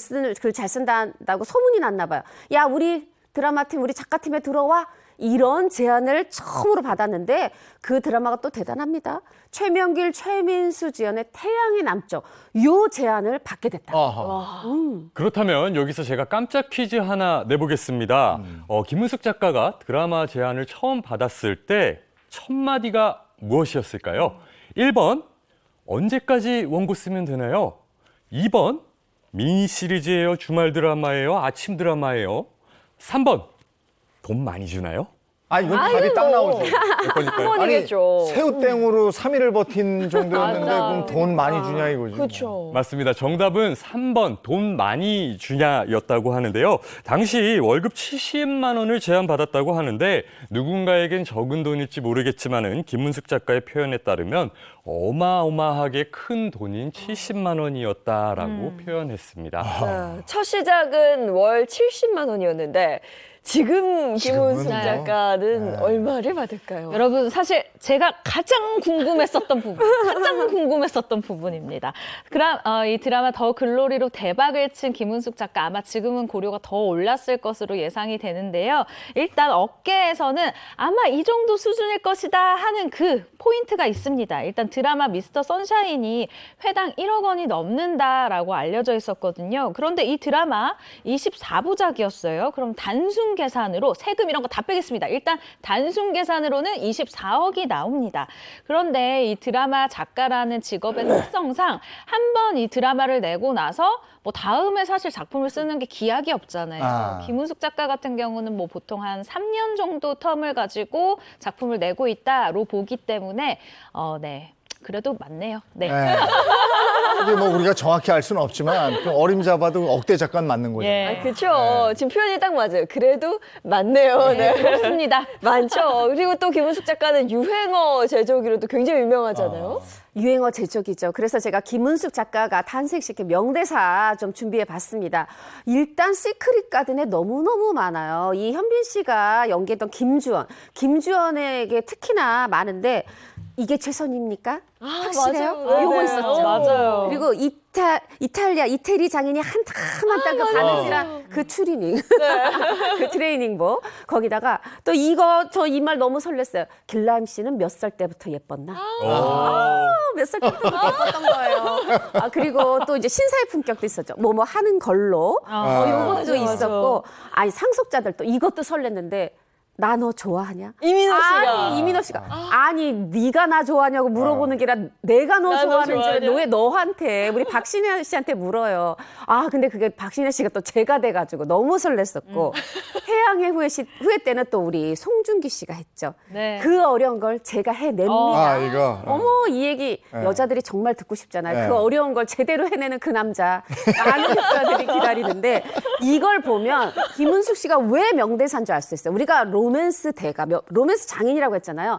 Speaker 14: 잘 쓴다고 소문이 났나 봐요. 야, 우리 드라마팀, 우리 작가팀에 들어와. 이런 제안을 처음으로 받았는데 그 드라마가 또 대단합니다. 최명길, 최민수 주연의 태양의 남쪽 요 제안을 받게 됐다.
Speaker 15: 그렇다면 여기서 제가 깜짝 퀴즈 하나 내보겠습니다. 김은숙 작가가 드라마 제안을 처음 받았을 때 첫 마디가 무엇이었을까요? 1번, 언제까지 원고 쓰면 되나요? 2번, 미니 시리즈예요? 주말 드라마예요? 아침 드라마예요? 3번, 돈 많이 주나요?
Speaker 1: 이건 답이 딱 나오죠.
Speaker 2: 한 번이겠죠.
Speaker 1: 새우땡으로 3일을 버틴 정도였는데
Speaker 2: 맞아.
Speaker 1: 그럼 돈 많이 주냐 이거죠.
Speaker 2: 그렇죠.
Speaker 15: 맞습니다. 정답은 3번 돈 많이 주냐였다고 하는데요. 당시 월급 70만 원을 제안받았다고 하는데 누군가에겐 적은 돈일지 모르겠지만은 김은숙 작가의 표현에 따르면 어마어마하게 큰 돈인 70만 원이었다라고 표현했습니다.
Speaker 2: 첫 시작은 월 70만 원이었는데 지금 김은숙
Speaker 1: 지금은
Speaker 2: 작가는 얼마를 받을까요?
Speaker 16: 여러분 사실 제가 가장 궁금했었던 부분입니다. 이 드라마 더 글로리로 대박을 친 김은숙 작가 아마 지금은 고려가 더 올랐을 것으로 예상이 되는데요. 일단 업계에서는 아마 이 정도 수준일 것이다 하는 그 포인트가 있습니다. 일단 드라마 미스터 선샤인이 회당 1억 원이 넘는다라고 알려져 있었거든요. 그런데 이 드라마 24부작이었어요. 그럼 단순 계산으로 세금 이런 거 다 빼겠습니다. 일단 단순 계산으로는 24억이 나옵니다. 그런데 이 드라마 작가라는 직업의 특성상 한 번 이 드라마를 내고 나서 뭐 다음에 사실 작품을 쓰는 게 기약이 없잖아요. 김은숙 작가 같은 경우는 뭐 보통 한 3년 정도 텀을 가지고 작품을 내고 있다로 보기 때문에 네. 그래도 맞네요. 네.
Speaker 1: 근데 뭐 우리가 정확히 알 수는 없지만 그 어림잡아도 억대 작가는 맞는 거죠.
Speaker 2: 그렇죠. 지금 표현이 딱 맞아요. 그래도 맞네요.
Speaker 16: 네, 그렇습니다.
Speaker 2: 많죠. 그리고 또 김은숙 작가는 유행어 제조기로도 굉장히 유명하잖아요.
Speaker 14: 유행어 제조기죠. 그래서 제가 김은숙 작가가 탄생시킨 명대사 좀 준비해 봤습니다. 일단 시크릿 가든에 너무너무 많아요. 이 현빈 씨가 연기했던 김주원에게 특히나 많은데 이게 최선입니까? 확실해요?
Speaker 2: 맞아요.
Speaker 14: 요거
Speaker 2: 네.
Speaker 14: 있었죠.
Speaker 16: 맞아요.
Speaker 14: 그리고 이태리 장인이 한 땀 한 땀 그 바느질한 그 추리닝, 그 트레이닝복 거기다가 또 저 이 말 너무 설렜어요. 길라임 씨는 몇 살 때부터 예뻤나? 몇 살 때부터 예뻤던 거예요. 그리고 또 이제 신사의 품격도 있었죠. 뭐뭐 하는 걸로 요것도 있었고, 아니 상속자들도 이것도 설렜는데. 나 너 좋아하냐?
Speaker 2: 이민호 씨가.
Speaker 14: 아니, 이민호 씨가. 아니, 네가 나 좋아하냐고 물어보는 게 아니라 내가 너 좋아하는지 왜 너한테, 우리 박신혜 씨한테 물어요. 아, 근데 그게 박신혜 씨가 또 제가 돼가지고 너무 설렜었고. 해양의 후회 때는 또 우리 송중기 씨가 했죠.
Speaker 16: 네.
Speaker 14: 그 어려운 걸 제가 해냅니다.
Speaker 1: 아, 이거.
Speaker 14: 어머, 이 얘기 여자들이 정말 듣고 싶잖아요.
Speaker 1: 네.
Speaker 14: 그 어려운 걸 제대로 해내는 그 남자. 많은 여자들이 기다리는데 이걸 보면 김은숙 씨가 왜 명대사인 줄 알 수 있어요. 우리가 로맨스 대가, 로맨스 장인이라고 했잖아요.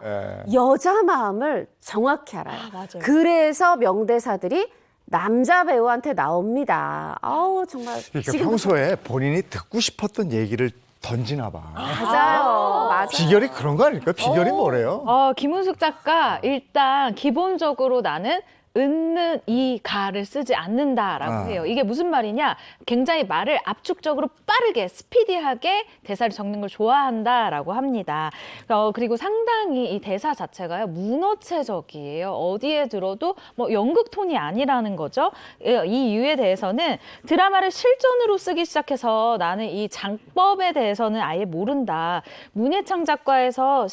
Speaker 14: 여자 마음을 정확히 알아요.
Speaker 2: 맞아요.
Speaker 14: 그래서 명대사들이 남자 배우한테 나옵니다. 아우, 정말.
Speaker 1: 그러니까 평소에 본인이 듣고 싶었던 얘기를 던지나 봐.
Speaker 14: 맞아요.
Speaker 1: 비결이 그런 거 아닐까? 비결이 뭐래요?
Speaker 16: 김은숙 작가 일단 기본적으로 나는 은는 이 가를 쓰지 않는다라고 해요. 이게 무슨 말이냐? 굉장히 말을 압축적으로 빠르게 스피디하게 대사를 적는 걸 좋아한다라고 합니다. 그리고 상당히 이 대사 자체가요 문어체적이에요. 어디에 들어도 뭐 연극 톤이 아니라는 거죠. 이 이유에 대해서는 드라마를 실전으로 쓰기 시작해서 나는 이 장법에 대해서는 아예 모른다. 문예창 작가에서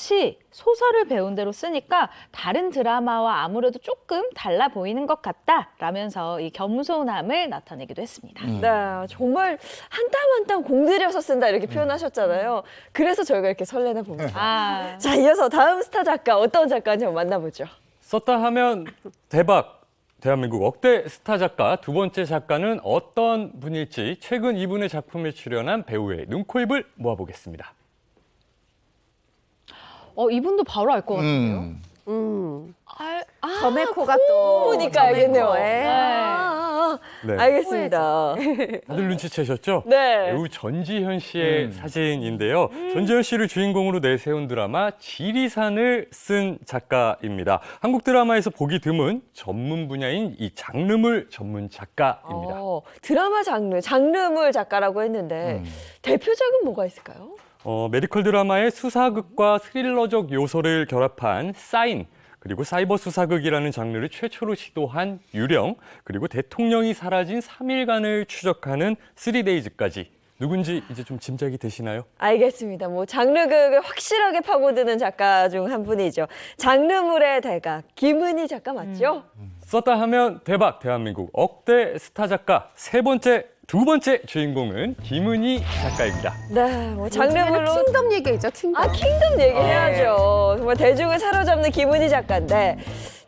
Speaker 16: 소설을 배운 대로 쓰니까 다른 드라마와 아무래도 조금 달라 보이는 것 같다라면서 이 겸손함을 나타내기도 했습니다.
Speaker 2: 네, 정말 한 땀 한 땀 공들여서 쓴다 이렇게 표현하셨잖아요. 그래서 저희가 이렇게 설레나 봅니다. 자, 이어서 다음 스타 작가 어떤 작가인지 한번 만나보죠.
Speaker 15: 썼다 하면 대박. 대한민국 억대 스타 작가 두 번째 작가는 어떤 분일지 최근 이분의 작품에 출연한 배우의 눈, 코, 입을 모아보겠습니다.
Speaker 16: 이분도 바로 알 것 같은데요.
Speaker 14: 점의 코가 또
Speaker 2: 보니까 알겠네요.
Speaker 15: 네.
Speaker 2: 알겠습니다.
Speaker 15: 다들 눈치채셨죠?
Speaker 2: 네.
Speaker 15: 배우 전지현 씨의 사진인데요. 전지현 씨를 주인공으로 내세운 드라마 지리산을 쓴 작가입니다. 한국 드라마에서 보기 드문 전문 분야인 이 장르물 전문 작가입니다.
Speaker 2: 드라마 장르물 작가라고 했는데 대표작은 뭐가 있을까요?
Speaker 15: 메디컬 드라마의 수사극과 스릴러적 요소를 결합한 사인, 그리고 사이버 수사극이라는 장르를 최초로 시도한 유령, 그리고 대통령이 사라진 3일간을 추적하는 3데이즈까지 누군지 이제 좀 짐작이 되시나요?
Speaker 2: 알겠습니다. 뭐 장르극을 확실하게 파고드는 작가 중 한 분이죠. 장르물의 대가 김은희 작가 맞죠?
Speaker 15: 썼다 하면 대박 대한민국 억대 스타 작가 두 번째 주인공은 김은희 작가입니다.
Speaker 2: 네, 뭐 장르물로
Speaker 14: 킹덤 얘기죠. 킹덤.
Speaker 2: 킹덤 얘기해야죠. 정말 대중을 사로잡는 김은희 작가인데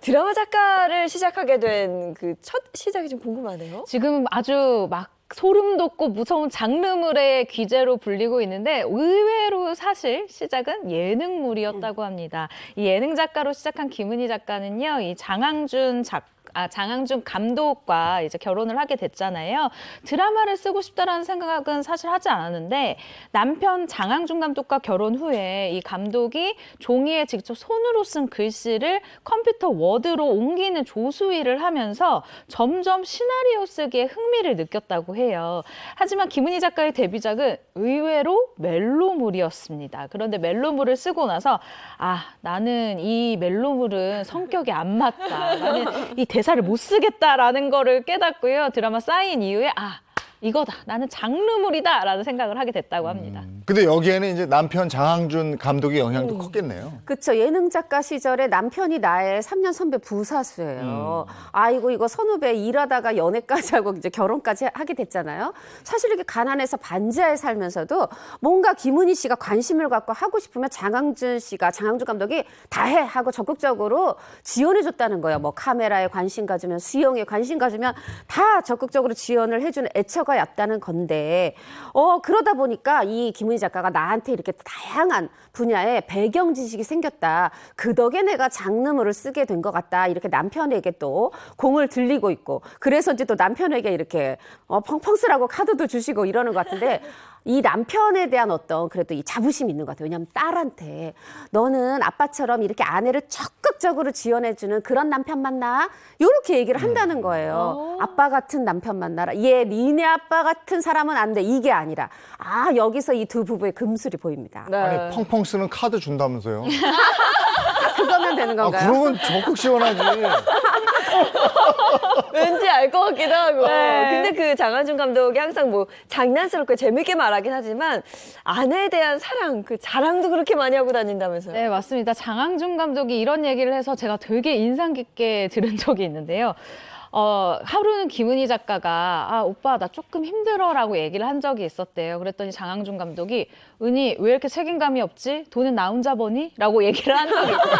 Speaker 2: 드라마 작가를 시작하게 된 그 첫 시작이 좀 궁금하네요.
Speaker 16: 지금 아주 막 소름 돋고 무서운 장르물의 귀재로 불리고 있는데 의외로 사실 시작은 예능물이었다고 합니다. 이 예능 작가로 시작한 김은희 작가는요, 이 장항준 감독과 이제 결혼을 하게 됐잖아요. 드라마를 쓰고 싶다라는 생각은 사실 하지 않았는데 남편 장항준 감독과 결혼 후에 이 감독이 종이에 직접 손으로 쓴 글씨를 컴퓨터 워드로 옮기는 조수일을 하면서 점점 시나리오 쓰기에 흥미를 느꼈다고 해요. 하지만 김은희 작가의 데뷔작은 의외로 멜로물이었습니다. 그런데 멜로물을 쓰고 나서 나는 이 멜로물은 성격이 안 맞다. 나는 이 대사를 못 쓰겠다라는 거를 깨닫고요. 드라마 사인 이후에 이거다. 나는 장르물이다라는 생각을 하게 됐다고 합니다.
Speaker 1: 근데 여기에는 이제 남편 장항준 감독의 영향도 컸겠네요.
Speaker 14: 그렇죠. 예능 작가 시절에 남편이 나의 3년 선배 부사수예요. 아이고 이거 선후배 일하다가 연애까지 하고 이제 결혼까지 하게 됐잖아요. 사실 이렇게 가난해서 반지하에 살면서도 뭔가 김은희 씨가 관심을 갖고 하고 싶으면 장항준 감독이 다 해 하고 적극적으로 지원해줬다는 거예요. 뭐 카메라에 관심 가지면 수영에 관심 가지면 다 적극적으로 지원을 해주는 애처가 였다는 건데 그러다 보니까 이 김은희 작가가 나한테 이렇게 다양한 분야의 배경 지식이 생겼다. 그 덕에 내가 장르물을 쓰게 된 것 같다. 이렇게 남편에게 또 공을 들리고 있고 그래서 이제 또 남편에게 이렇게 펑펑 쓰라고 카드도 주시고 이러는 것 같은데 이 남편에 대한 어떤 그래도 이 자부심이 있는 것 같아요. 왜냐하면 딸한테 너는 아빠처럼 이렇게 아내를 적극적으로 지원해주는 그런 남편 만나? 이렇게 얘기를 한다는 거예요. 아빠 같은 남편 만나라. 니네 아빠 같은 사람은 안 돼. 이게 아니라 여기서 이 두 부부의 금술이 보입니다.
Speaker 2: 네.
Speaker 1: 아니 펑펑 쓰는 카드 준다면서요?
Speaker 14: 그거면 되는 건가요?
Speaker 1: 그러면 적극 지원하지.
Speaker 2: 왠지 알 것 같기도 하고.
Speaker 16: 네.
Speaker 2: 근데 그 장한준 감독이 항상 뭐 장난스럽게 재밌게 말하긴 하지만 아내에 대한 사랑, 그 자랑도 그렇게 많이 하고 다닌다면서요.
Speaker 16: 네, 맞습니다. 장항준 감독이 이런 얘기를 해서 제가 되게 인상 깊게 들은 적이 있는데요. 하루는 김은희 작가가 아, 오빠 나 조금 힘들어라고 얘기를 한 적이 있었대요. 그랬더니 장항준 감독이 은희 왜 이렇게 책임감이 없지? 돈은 나 혼자 버니? 라고 얘기를 한 적이 있어요.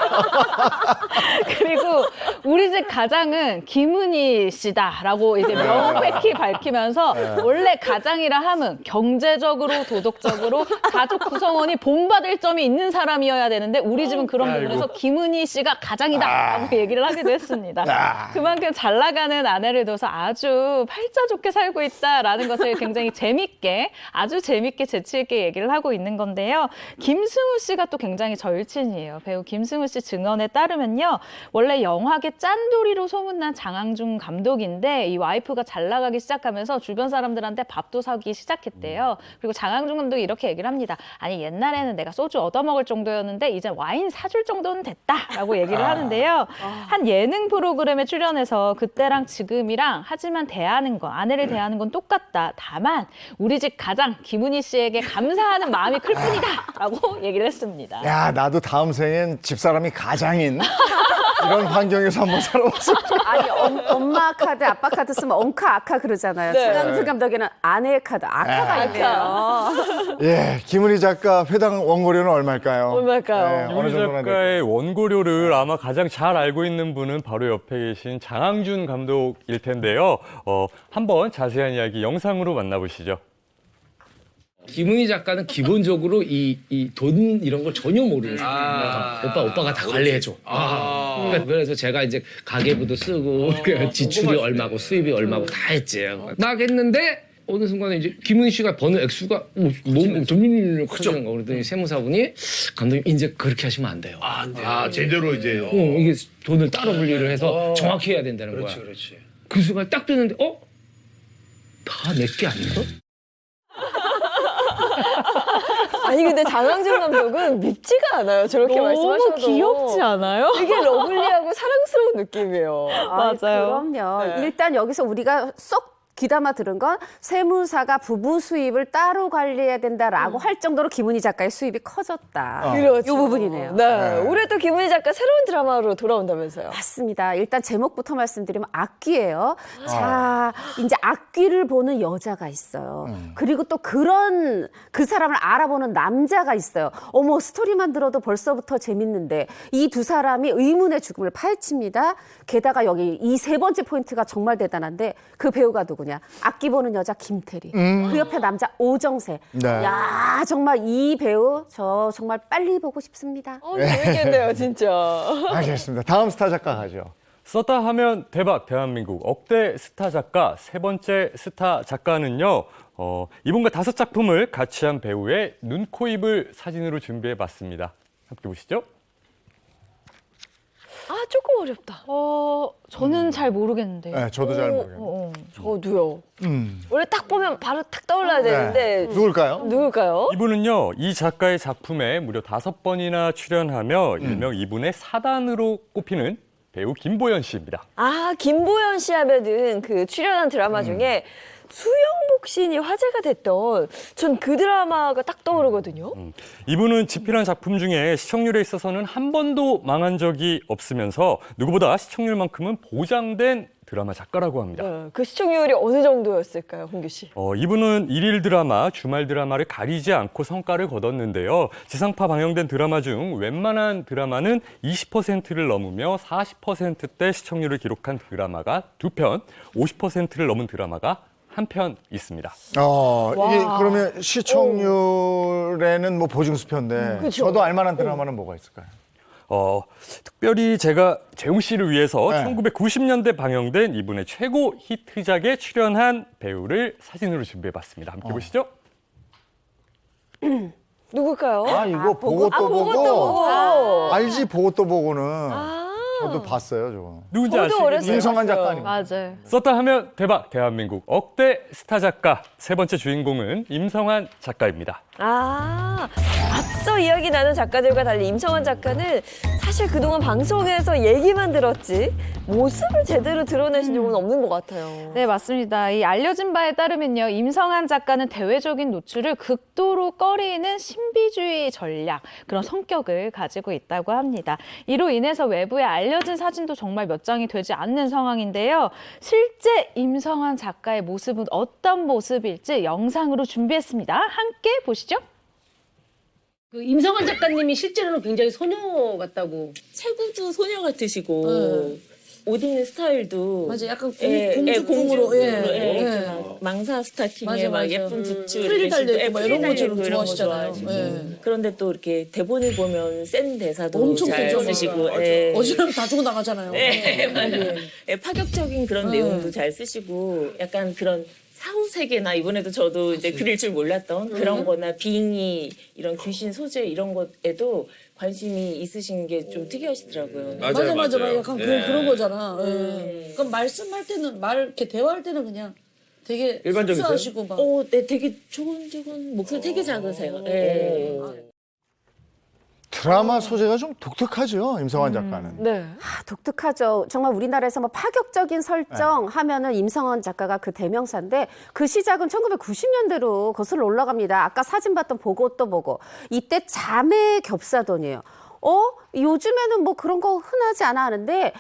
Speaker 16: 그리고 우리 집 가장은 김은희 씨다라고 이제 명백히 밝히면서 원래 가장이라 함은 경제적으로 도덕적으로 가족 구성원이 본받을 점이 있는 사람이어야 되는데 우리 집은 그런 부분에서 김은희 씨가 가장이다라고 얘기를 하기도 했습니다. 그만큼 잘 나가는 아내를 둬서 아주 팔자 좋게 살고 있다라는 것을 굉장히 재밌게 아주 재밌게 재치 있게 얘기를 하고 있는 건데요. 김승우 씨가 또 굉장히 절친이에요. 배우 김승우 씨 증언에 따르면요. 원래 영화계 짠돌이로 소문난 장항준 감독인데 이 와이프가 잘 나가기 시작하면서 주변 사람들한테 밥도 사기 시작했대요. 그리고 장항준 감독이 이렇게 얘기를 합니다. 아니 옛날에는 내가 소주 얻어먹을 정도였는데 이제 와인 사줄 정도는 됐다라고 얘기를 하는데요. 한 예능 프로그램에 출연해서 그때랑 지금이랑 하지만 대하는 거, 아내를 대하는 건 똑같다. 다만 우리 집 가장 김은희 씨에게 감사하는 마음이 클 뿐이다라고 얘기를 했습니다.
Speaker 1: 야, 나도 다음 생엔 집사람이 가장인 이런 환경에서 한번 살아봤어.
Speaker 14: 아니 엄마 카드, 아빠 카드 쓰면 엉카, 아카 그러잖아요.
Speaker 2: 네.
Speaker 14: 장항준 감독에는 아내의 카드, 아카가 있네요.
Speaker 1: 예, 김은희 작가 회당 원고료는 얼마일까요?
Speaker 2: 얼마일까요?
Speaker 1: 어느
Speaker 15: 김은희
Speaker 1: 정도나
Speaker 15: 작가의 원고료를 아마 가장 잘 알고 있는 분은 바로 옆에 계신 장항준 감독일 텐데요. 한번 자세한 이야기 영상으로 만나보시죠.
Speaker 17: 김은희 작가는 기본적으로 이 돈 이런 걸 전혀 모르는 사람이에요. 오빠가 다 관리해줘. 그래서 제가 이제 가계부도 쓰고 지출이 얼마고 수입이 얼마고 다 했지. 나겠는데 어느 순간에 이제 김은희 씨가 버는 액수가 너무 점유율이 커지는 거. 그러더니 세무사분이 감독님 이제 그렇게 하시면 안 돼요.
Speaker 18: 안 돼요. 제대로 이제.
Speaker 17: 이게 돈을 따로 분리를 해서 정확히 해야 된다는 거야.
Speaker 18: 그렇지.
Speaker 17: 그 순간 딱 듣는데 다 내게 아닌가?
Speaker 2: 아니 근데 장항준 감독은 밉지가 않아요. 저렇게
Speaker 16: 너무
Speaker 2: 말씀하셔도.
Speaker 16: 귀엽지 않아요?
Speaker 2: 되게 러블리하고 사랑스러운 느낌이에요.
Speaker 16: 맞아요.
Speaker 14: 그럼요.
Speaker 2: 네.
Speaker 14: 일단 여기서 우리가 쏙 귀담아 들은 건 세무사가 부부 수입을 따로 관리해야 된다라고 할 정도로 김은희 작가의 수입이 커졌다.
Speaker 2: 그렇죠.
Speaker 14: 이 부분이네요.
Speaker 2: 네. 올해 또 김은희 작가 새로운 드라마로 돌아온다면서요.
Speaker 14: 맞습니다. 일단 제목부터 말씀드리면 악귀예요. 자, 이제 악귀를 보는 여자가 있어요. 그리고 또 그 사람을 알아보는 남자가 있어요. 어머, 스토리만 들어도 벌써부터 재밌는데 이 두 사람이 의문의 죽음을 파헤칩니다. 게다가 여기 이 세 번째 포인트가 정말 대단한데 그 배우가 누구냐? 악기 보는 여자 김태리. 그 옆에 남자 오정세.
Speaker 1: 네.
Speaker 14: 야, 정말 이 배우 저 정말 빨리 보고 싶습니다.
Speaker 2: 재밌겠네요, 진짜.
Speaker 1: 알겠습니다. 다음 스타 작가 가죠.
Speaker 15: 썼다 하면 대박 대한민국 억대 스타 작가 세 번째 스타 작가는요. 이분과 5작품을 같이 한 배우의 눈, 코, 입을 사진으로 준비해봤습니다. 함께 보시죠.
Speaker 2: 조금 어렵다.
Speaker 16: 저는 잘 모르겠는데요.
Speaker 1: 네, 저도 잘 모르겠어요.
Speaker 2: 저도요. 원래 딱 보면 바로 탁 떠올라야 되는데.
Speaker 1: 누굴까요?
Speaker 2: 누굴까요?
Speaker 15: 이분은요, 이 작가의 작품에 무려 5번이나 출연하며 일명 이분의 사단으로 꼽히는 배우 김보연 씨입니다.
Speaker 2: 김보연 씨 하면은 그 출연한 드라마 중에 수영복 씬이 화제가 됐던 전 그 드라마가 딱 떠오르거든요.
Speaker 15: 이분은 집필한 작품 중에 시청률에 있어서는 한 번도 망한 적이 없으면서 누구보다 시청률만큼은 보장된 드라마 작가라고 합니다.
Speaker 2: 그 시청률이 어느 정도였을까요, 홍규 씨?
Speaker 15: 이분은 일일 드라마, 주말 드라마를 가리지 않고 성과를 거뒀는데요. 지상파 방영된 드라마 중 웬만한 드라마는 20%를 넘으며 40%대 시청률을 기록한 드라마가 2편, 50%를 넘은 드라마가 한 편 있습니다.
Speaker 1: 이게 그러면 시청률에는 뭐 보증수표인데
Speaker 2: 그쵸?
Speaker 1: 저도 알만한 드라마는 뭐가 있을까요?
Speaker 15: 특별히 제가 재웅 씨를 위해서 1990년대 방영된 이분의 최고 히트작에 출연한 배우를 사진으로 준비해봤습니다. 함께 보시죠.
Speaker 2: 누굴까요?
Speaker 1: 이거 보고 또 보고. 알지, 보고 또 보고는. 저도 봤어요, 저거.
Speaker 15: 누군지 아시겠어요?
Speaker 1: 임성한 작가 아닙니까?
Speaker 16: 맞아요.
Speaker 15: 썼다 하면 대박 대한민국 억대 스타 작가 세 번째 주인공은 임성한 작가입니다.
Speaker 2: 앞서 이야기 나눈 작가들과 달리 임성한 작가는 사실 그동안 방송에서 얘기만 들었지 모습을 제대로 드러내신 적은 없는 것 같아요.
Speaker 16: 네, 맞습니다. 이 알려진 바에 따르면요, 임성한 작가는 대외적인 노출을 극도로 꺼리는 신비주의 전략, 그런 성격을 가지고 있다고 합니다. 이로 인해서 외부에 알려진 사진도 정말 몇 장이 되지 않는 상황인데요. 실제 임성한 작가의 모습은 어떤 모습일지 영상으로 준비했습니다. 함께 보시죠.
Speaker 18: 그 임성한 작가님이 실제로는 굉장히 소녀 같다고.
Speaker 19: 체구도 소녀 같으시고 옷 입는 스타일도
Speaker 18: 맞아, 약간
Speaker 19: 공주풍으로
Speaker 18: 예.
Speaker 19: 막 망사 스타킹에
Speaker 18: 맞아,
Speaker 19: 막
Speaker 18: 맞아.
Speaker 19: 예쁜 부츠
Speaker 18: 프릴
Speaker 19: 이렇게
Speaker 18: 달려
Speaker 19: 신고,
Speaker 18: 있고 막
Speaker 19: 프릴
Speaker 18: 이런 거
Speaker 19: 달려
Speaker 18: 좀
Speaker 19: 있고 이런 거
Speaker 18: 좋아하시잖아요.
Speaker 19: 좋아하시고. 그런데 또 이렇게 대본을 보면 센 대사도
Speaker 18: 엄청
Speaker 19: 잘
Speaker 18: 세죠.
Speaker 19: 쓰시고
Speaker 18: 어지러면 다 주고 나가잖아요.
Speaker 19: 맞아요. 파격적인 그런 내용도 잘 쓰시고 약간 그런 사후 세계나 이번에도 저도 이제 그릴 줄 몰랐던 그런 거나 빙의 이런 귀신 소재 이런 것에도 관심이 있으신 게 좀 특이하시더라고요.
Speaker 18: 맞아. 약간 그런 거잖아. 그럼 말씀할 때는 이렇게 대화할 때는 그냥 되게 순수하시고 막.
Speaker 19: 네, 되게 조곤조곤 목소리 되게 작으세요.
Speaker 1: 드라마 소재가 좀 독특하죠, 임성환 작가는.
Speaker 2: 네.
Speaker 14: 독특하죠. 정말 우리나라에서 뭐 파격적인 설정 하면은 임성환 작가가 그 대명사인데 그 시작은 1990년대로 거슬러 올라갑니다. 아까 사진 봤던 보고 또 보고. 이때 자매 겹사돈이에요. 요즘에는 뭐 그런 거 흔하지 않아 하는데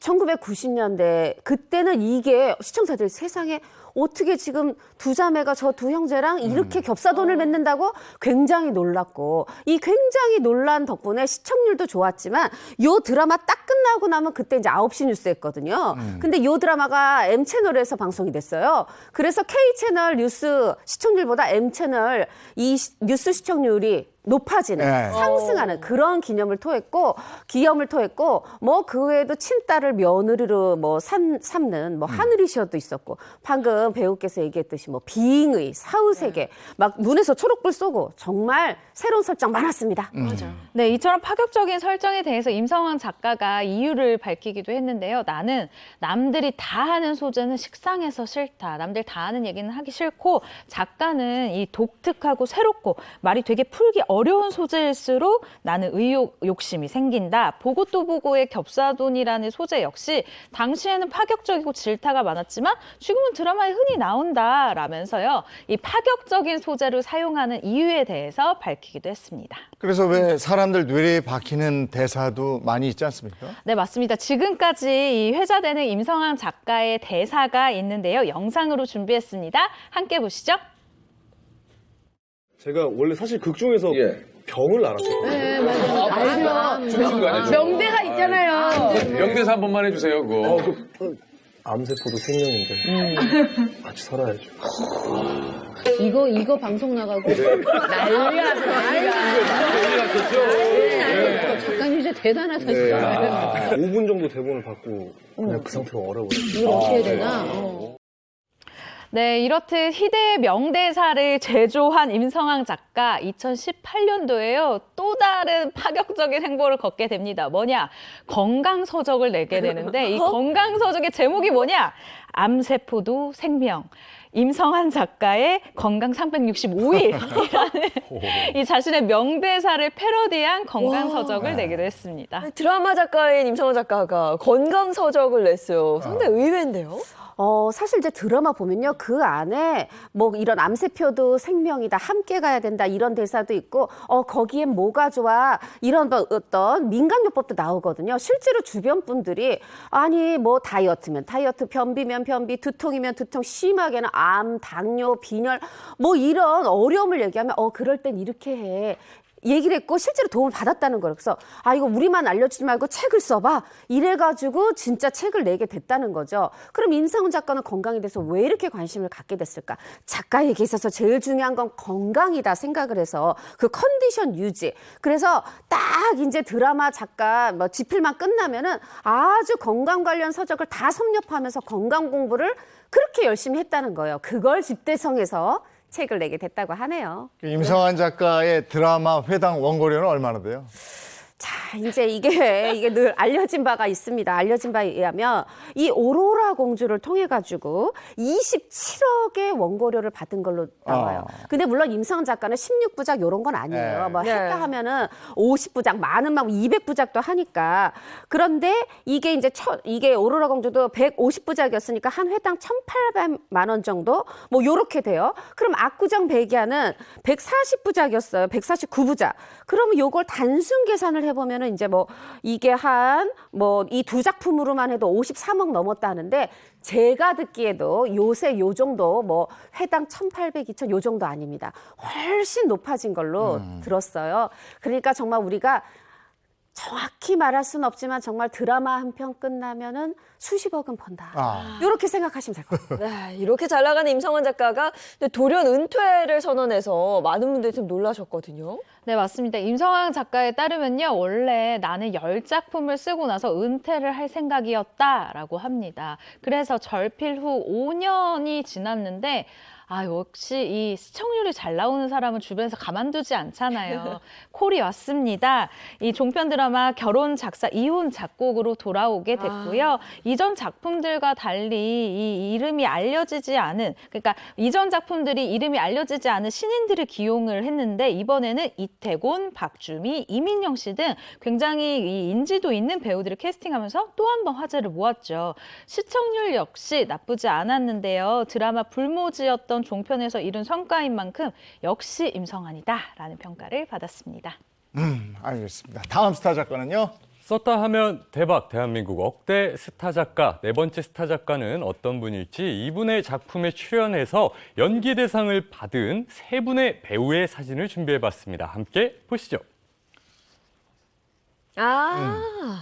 Speaker 14: 1990년대 그때는 이게 시청자들이 세상에 어떻게 지금 두 자매가 저 두 형제랑 이렇게 겹사돈을 맺는다고 굉장히 놀랐고 이 굉장히 놀란 덕분에 시청률도 좋았지만 요 드라마 딱 끝나고 나면 그때 이제 9시 뉴스 했거든요. 근데 요 드라마가 M채널에서 방송이 됐어요. 그래서 K채널 뉴스 시청률보다 M채널 이 뉴스 시청률이 높아지는 상승하는 그런 기념을 토했고 기염을 토했고 뭐 그 외에도 친딸을 며느리로 뭐 삼는 뭐 하늘이셔도 있었고 방금 배우께서 얘기했듯이 뭐 빙의 사후세계 막 눈에서 초록불 쏘고 정말 새로운 설정 많았습니다.
Speaker 2: 맞아.
Speaker 16: 네, 이처럼 파격적인 설정에 대해서 임성환 작가가 이유를 밝히기도 했는데요. 나는 남들이 다 하는 소재는 식상해서 싫다. 남들 다 하는 얘기는 하기 싫고 작가는 이 독특하고 새롭고 말이 되게 풀기 어려운 소재일수록 나는 욕심이 생긴다. 보고 또 보고의 겹사돈이라는 소재 역시 당시에는 파격적이고 질타가 많았지만 지금은 드라마에 흔히 나온다라면서요. 이 파격적인 소재를 사용하는 이유에 대해서 밝히기도 했습니다.
Speaker 1: 그래서 왜 사람들 뇌리에 박히는 대사도 많이 있지 않습니까?
Speaker 16: 네, 맞습니다. 지금까지 이 회자되는 임성환 작가의 대사가 있는데요. 영상으로 준비했습니다. 함께 보시죠.
Speaker 20: 제가 원래 사실 극 중에서 병을 알았어요.
Speaker 18: 네, 알죠. 명대사 있잖아요.
Speaker 20: 명대사 한 번만 해주세요, 그거. 암세포도 생명인데 같이 살아야죠.
Speaker 18: 이거 방송 나가고 난리야. 작가님 진짜 대단하다.
Speaker 20: 5분 정도 대본을 받고 그냥 그 상태로 얼어버렸어요.
Speaker 18: 이걸 어떻게 해야 되나?
Speaker 16: 네, 이렇듯 희대의 명대사를 제조한 임성환 작가 2018년도에요. 또 다른 파격적인 행보를 걷게 됩니다. 뭐냐? 건강서적을 내게 되는데 이 건강서적의 제목이 뭐냐? 암세포도 생명. 임성환 작가의 건강 365일이라는 이 자신의 명대사를 패러디한 건강서적을 내기도 했습니다.
Speaker 2: 드라마 작가인 임성환 작가가 건강서적을 냈어요. 상당히 의외인데요.
Speaker 14: 사실 이제 드라마 보면요. 그 안에 뭐 이런 암세표도 생명이다. 함께 가야 된다. 이런 대사도 있고, 거기엔 뭐가 좋아. 이런 어떤 민간요법도 나오거든요. 실제로 주변 분들이 아니 뭐 다이어트면 다이어트, 변비면 변비, 두통이면 두통, 심하게는 암, 당뇨, 빈혈 뭐 이런 어려움을 얘기하면 그럴 땐 이렇게 해. 얘기를 했고 실제로 도움을 받았다는 거예요. 그래서 이거 우리만 알려주지 말고 책을 써봐. 이래가지고 진짜 책을 내게 됐다는 거죠. 그럼 임성환 작가는 건강에 대해서 왜 이렇게 관심을 갖게 됐을까? 작가에게 있어서 제일 중요한 건 건강이다 생각을 해서 그 컨디션 유지. 그래서 딱 이제 드라마 작가 뭐 집필만 끝나면은 아주 건강 관련 서적을 다 섭렵하면서 건강 공부를 그렇게 열심히 했다는 거예요. 그걸 집대성해서 책을 내게 됐다고 하네요.
Speaker 1: 임성환 작가의 드라마 회당 원고료는 얼마나 돼요?
Speaker 14: 자, 이제 이게 늘 알려진 바가 있습니다. 알려진 바에 의하면 이 오로라 공주를 통해 가지고 27억의 원고료를 받은 걸로 나와요. 근데 물론 임성환 작가는 16부작 이런 건 아니에요.
Speaker 2: 네.
Speaker 14: 뭐
Speaker 2: 네.
Speaker 14: 했다 하면은 50부작, 많은 막 200부작도 하니까. 그런데 이게 이제 이게 오로라 공주도 150부작이었으니까 한 회당 1,800만 원 정도 뭐 요렇게 돼요. 그럼 압구정 백야는 140부작이었어요. 149부작. 그러면 요걸 단순 계산을 해보면은 이제 뭐 이게 한 뭐 이 두 작품으로만 해도 53억 넘었다 하는데 제가 듣기에도 요새 요 정도 뭐 회당 1,800, 2,000 요 정도 아닙니다. 훨씬 높아진 걸로 들었어요. 그러니까 정말 우리가 정확히 말할 수는 없지만 정말 드라마 한 편 끝나면은 수십억은 번다. 이렇게 생각하시면 될 것 같아요.
Speaker 2: 네, 이렇게 잘 나가는 임성환 작가가 돌연 은퇴를 선언해서 많은 분들이 좀 놀라셨거든요.
Speaker 16: 네, 맞습니다. 임성환 작가에 따르면요. 원래 나는 10작품을 쓰고 나서 은퇴를 할 생각이었다라고 합니다. 그래서 절필 후 5년이 지났는데 역시 이 시청률이 잘 나오는 사람은 주변에서 가만두지 않잖아요. 콜이 왔습니다. 이 종편 드라마 결혼 작사 이혼 작곡으로 돌아오게 됐고요. 이전 작품들과 달리 이 이름이 알려지지 않은, 그러니까 이전 작품들이 이름이 알려지지 않은 신인들을 기용을 했는데 이번에는 이태곤, 박주미, 이민영 씨 등 굉장히 이 인지도 있는 배우들을 캐스팅하면서 또 한 번 화제를 모았죠. 시청률 역시 나쁘지 않았는데요. 드라마 불모지였던 종편에서 이룬 성과인 만큼 역시 임성환이다라는 평가를 받았습니다.
Speaker 1: 알겠습니다. 다음 스타 작가는요?
Speaker 15: 썼다 하면 대박 대한민국 억대 스타 작가. 네 번째 스타 작가는 어떤 분일지 이분의 작품에 출연해서 연기 대상을 받은 세 분의 배우의 사진을 준비해봤습니다. 함께 보시죠.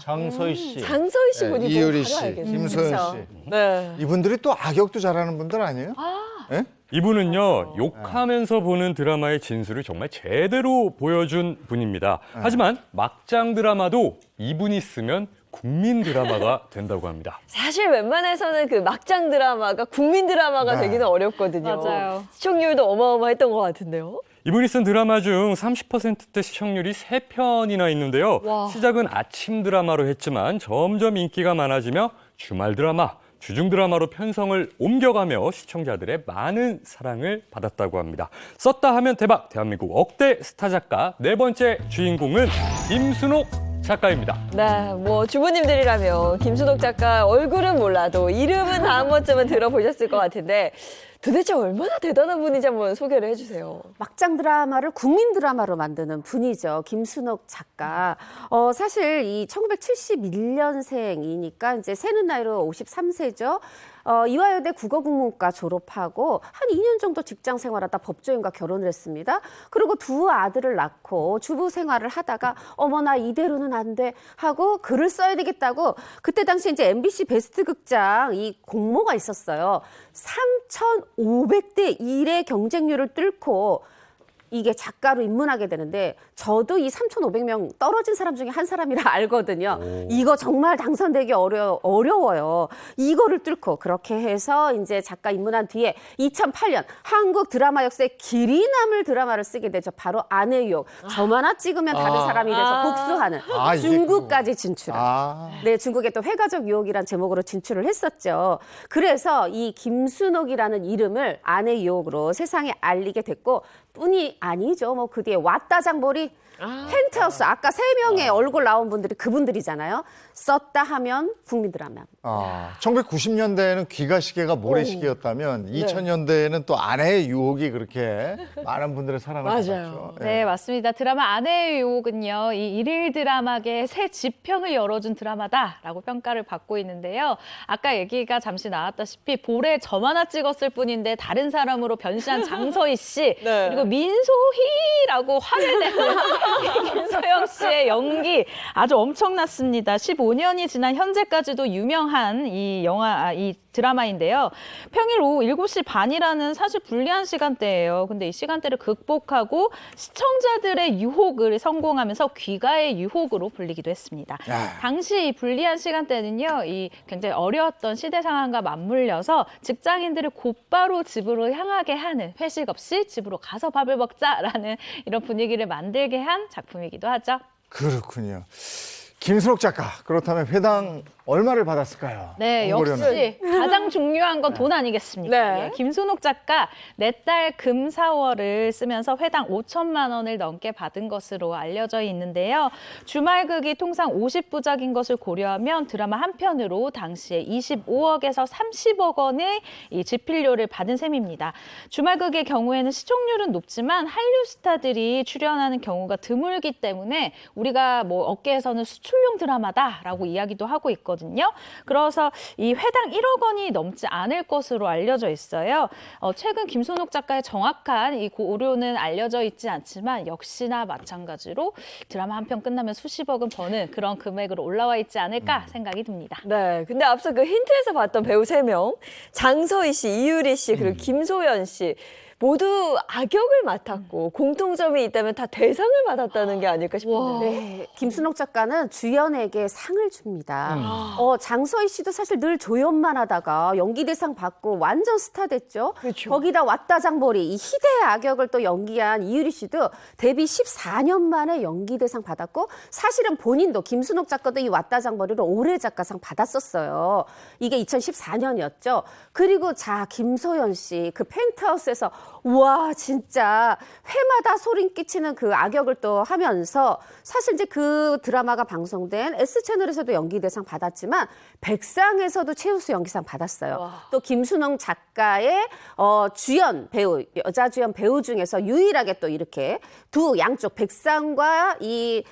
Speaker 1: 장서희 씨,
Speaker 2: 장서희 씨 분이
Speaker 1: 이효리
Speaker 2: 바로
Speaker 1: 씨,
Speaker 2: 알겠네요.
Speaker 1: 김소연
Speaker 2: 그쵸?
Speaker 1: 씨.
Speaker 2: 네.
Speaker 1: 이분들이 또 악역도 잘하는 분들 아니에요? 예?
Speaker 15: 이분은요, 욕하면서 보는 드라마의 진수를 정말 제대로 보여준 분입니다. 하지만 막장 드라마도 이분이 쓰면 국민 드라마가 된다고 합니다.
Speaker 2: 사실 웬만해서는 그 막장 드라마가 국민 드라마가 되기는 어렵거든요.
Speaker 16: 맞아요.
Speaker 2: 시청률도 어마어마했던 것 같은데요.
Speaker 15: 이분이 쓴 드라마 중 30%대 시청률이 3편이나 있는데요.
Speaker 2: 와.
Speaker 15: 시작은 아침 드라마로 했지만 점점 인기가 많아지며 주말 드라마, 주중 드라마로 편성을 옮겨가며 시청자들의 많은 사랑을 받았다고 합니다. 썼다 하면 대박, 대한민국 억대 스타 작가 네 번째 주인공은 김순옥 작가입니다.
Speaker 2: 네, 뭐 주부님들이라면 김순옥 작가 얼굴은 몰라도 이름은 다 한 번쯤은 들어보셨을 것 같은데 도대체 얼마나 대단한 분인지 한번 소개를 해주세요.
Speaker 14: 막장 드라마를 국민 드라마로 만드는 분이죠. 김순옥 작가. 사실 이 1971년생이니까 이제 세는 나이로 53세죠. 이화여대 국어국문과 졸업하고 한 2년 정도 직장 생활하다 법조인과 결혼을 했습니다. 그리고 두 아들을 낳고 주부 생활을 하다가 어머나 이대로는 안 돼 하고 글을 써야 되겠다고 그때 당시 이제 MBC 베스트 극장 이 공모가 있었어요. 3,500대 1의 경쟁률을 뚫고 이게 작가로 입문하게 되는데 저도 이 3,500명 떨어진 사람 중에 한 사람이라 알거든요. 이거 정말 당선되기 어려워요. 이거를 뚫고 그렇게 해서 이제 작가 입문한 뒤에 2008년 한국 드라마 역사에 길이 남을 드라마를 쓰게 되죠. 바로 아내의 유혹. 저만 하나 찍으면 다른 사람이 돼서 복수하는 중국까지 진출한. 네, 중국의 또 회가적 유혹이란 제목으로 진출을 했었죠. 그래서 이 김순옥이라는 이름을 아내의 유혹으로 세상에 알리게 됐고 뿐이 아니죠. 뭐 그 뒤에 왔다장보리, 펜트하우스 아까 세 명의 얼굴 나온 분들이 그분들이잖아요. 썼다 하면 국민 드라마.
Speaker 1: 1990년대에는 귀가시계가 모래시계였다면 2000년대에는 또 아내의 유혹이 그렇게 많은 분들의 사랑을 받았죠.
Speaker 16: 네, 맞습니다. 드라마 아내의 유혹은요, 이 일일 드라마계의 새 지평을 열어준 드라마다라고 평가를 받고 있는데요. 아까 얘기가 잠시 나왔다시피 볼에 점 하나 찍었을 뿐인데 다른 사람으로 변신한 장서희 씨 그리고 민소희라고 화를 내는 김소영 씨의 연기 아주 엄청났습니다. 15년이 지난 현재까지도 유명한 이 드라마인데요. 평일 오후 7시 반이라는 사실 불리한 시간대예요. 근데 이 시간대를 극복하고 시청자들의 유혹을 성공하면서 귀가의 유혹으로 불리기도 했습니다. 당시 이 불리한 시간대는요, 이 굉장히 어려웠던 시대 상황과 맞물려서 직장인들을 곧바로 집으로 향하게 하는, 회식 없이 집으로 가서 밥을 먹자라는 이런 분위기를 만들게 한 작품이기도 하죠.
Speaker 1: 그렇군요. 김순옥 작가, 그렇다면 회당 얼마를 받았을까요?
Speaker 16: 네,
Speaker 1: 홍보료는.
Speaker 16: 역시 가장 중요한 건 돈 아니겠습니까?
Speaker 2: 네.
Speaker 16: 예, 김순옥 작가 4달 금사월을 쓰면서 회당 5천만 원을 넘게 받은 것으로 알려져 있는데요. 주말극이 통상 50부작인 것을 고려하면 드라마 한 편으로 당시에 25억에서 30억 원의 이 집필료를 받은 셈입니다. 주말극의 경우에는 시청률은 높지만 한류 스타들이 출연하는 경우가 드물기 때문에 우리가 뭐 업계에서는 수출용 드라마다라고 이야기도 하고 있거든요. 그래서 이 회당 1억 원이 넘지 않을 것으로 알려져 있어요. 최근 김순옥 작가의 정확한 이 고료는 알려져 있지 않지만 역시나 마찬가지로 드라마 한 편 끝나면 수십억은 버는 그런 금액으로 올라와 있지 않을까 생각이 듭니다.
Speaker 2: 네, 근데 앞서 그 힌트에서 봤던 배우 3명, 장서희 씨, 이유리 씨, 그리고 김소연 씨 모두 악역을 맡았고 공통점이 있다면 다 대상을 받았다는 게 아닐까 싶은데.
Speaker 14: 네, 김순옥 작가는 주연에게 상을 줍니다. 장서희 씨도 사실 늘 조연만 하다가 연기대상 받고 완전 스타 됐죠.
Speaker 2: 그렇죠.
Speaker 14: 거기다 왔다장보리 이 희대의 악역을 또 연기한 이유리 씨도 데뷔 14년 만에 연기대상 받았고 사실은 본인도 김순옥 작가도 이 왔다장보리로 올해 작가상 받았었어요. 이게 2014년이었죠. 그리고 김소연 씨 그 펜트하우스에서 와 진짜 회마다 소름 끼치는 그 악역을 또 하면서 사실 이제 그 드라마가 방송된 S채널에서도 연기대상 받았지만 백상에서도 최우수 연기상 받았어요. 또 김순옥 작가의 주연 배우, 여자 주연 배우 중에서 유일하게 또 이렇게 양쪽 백상과 이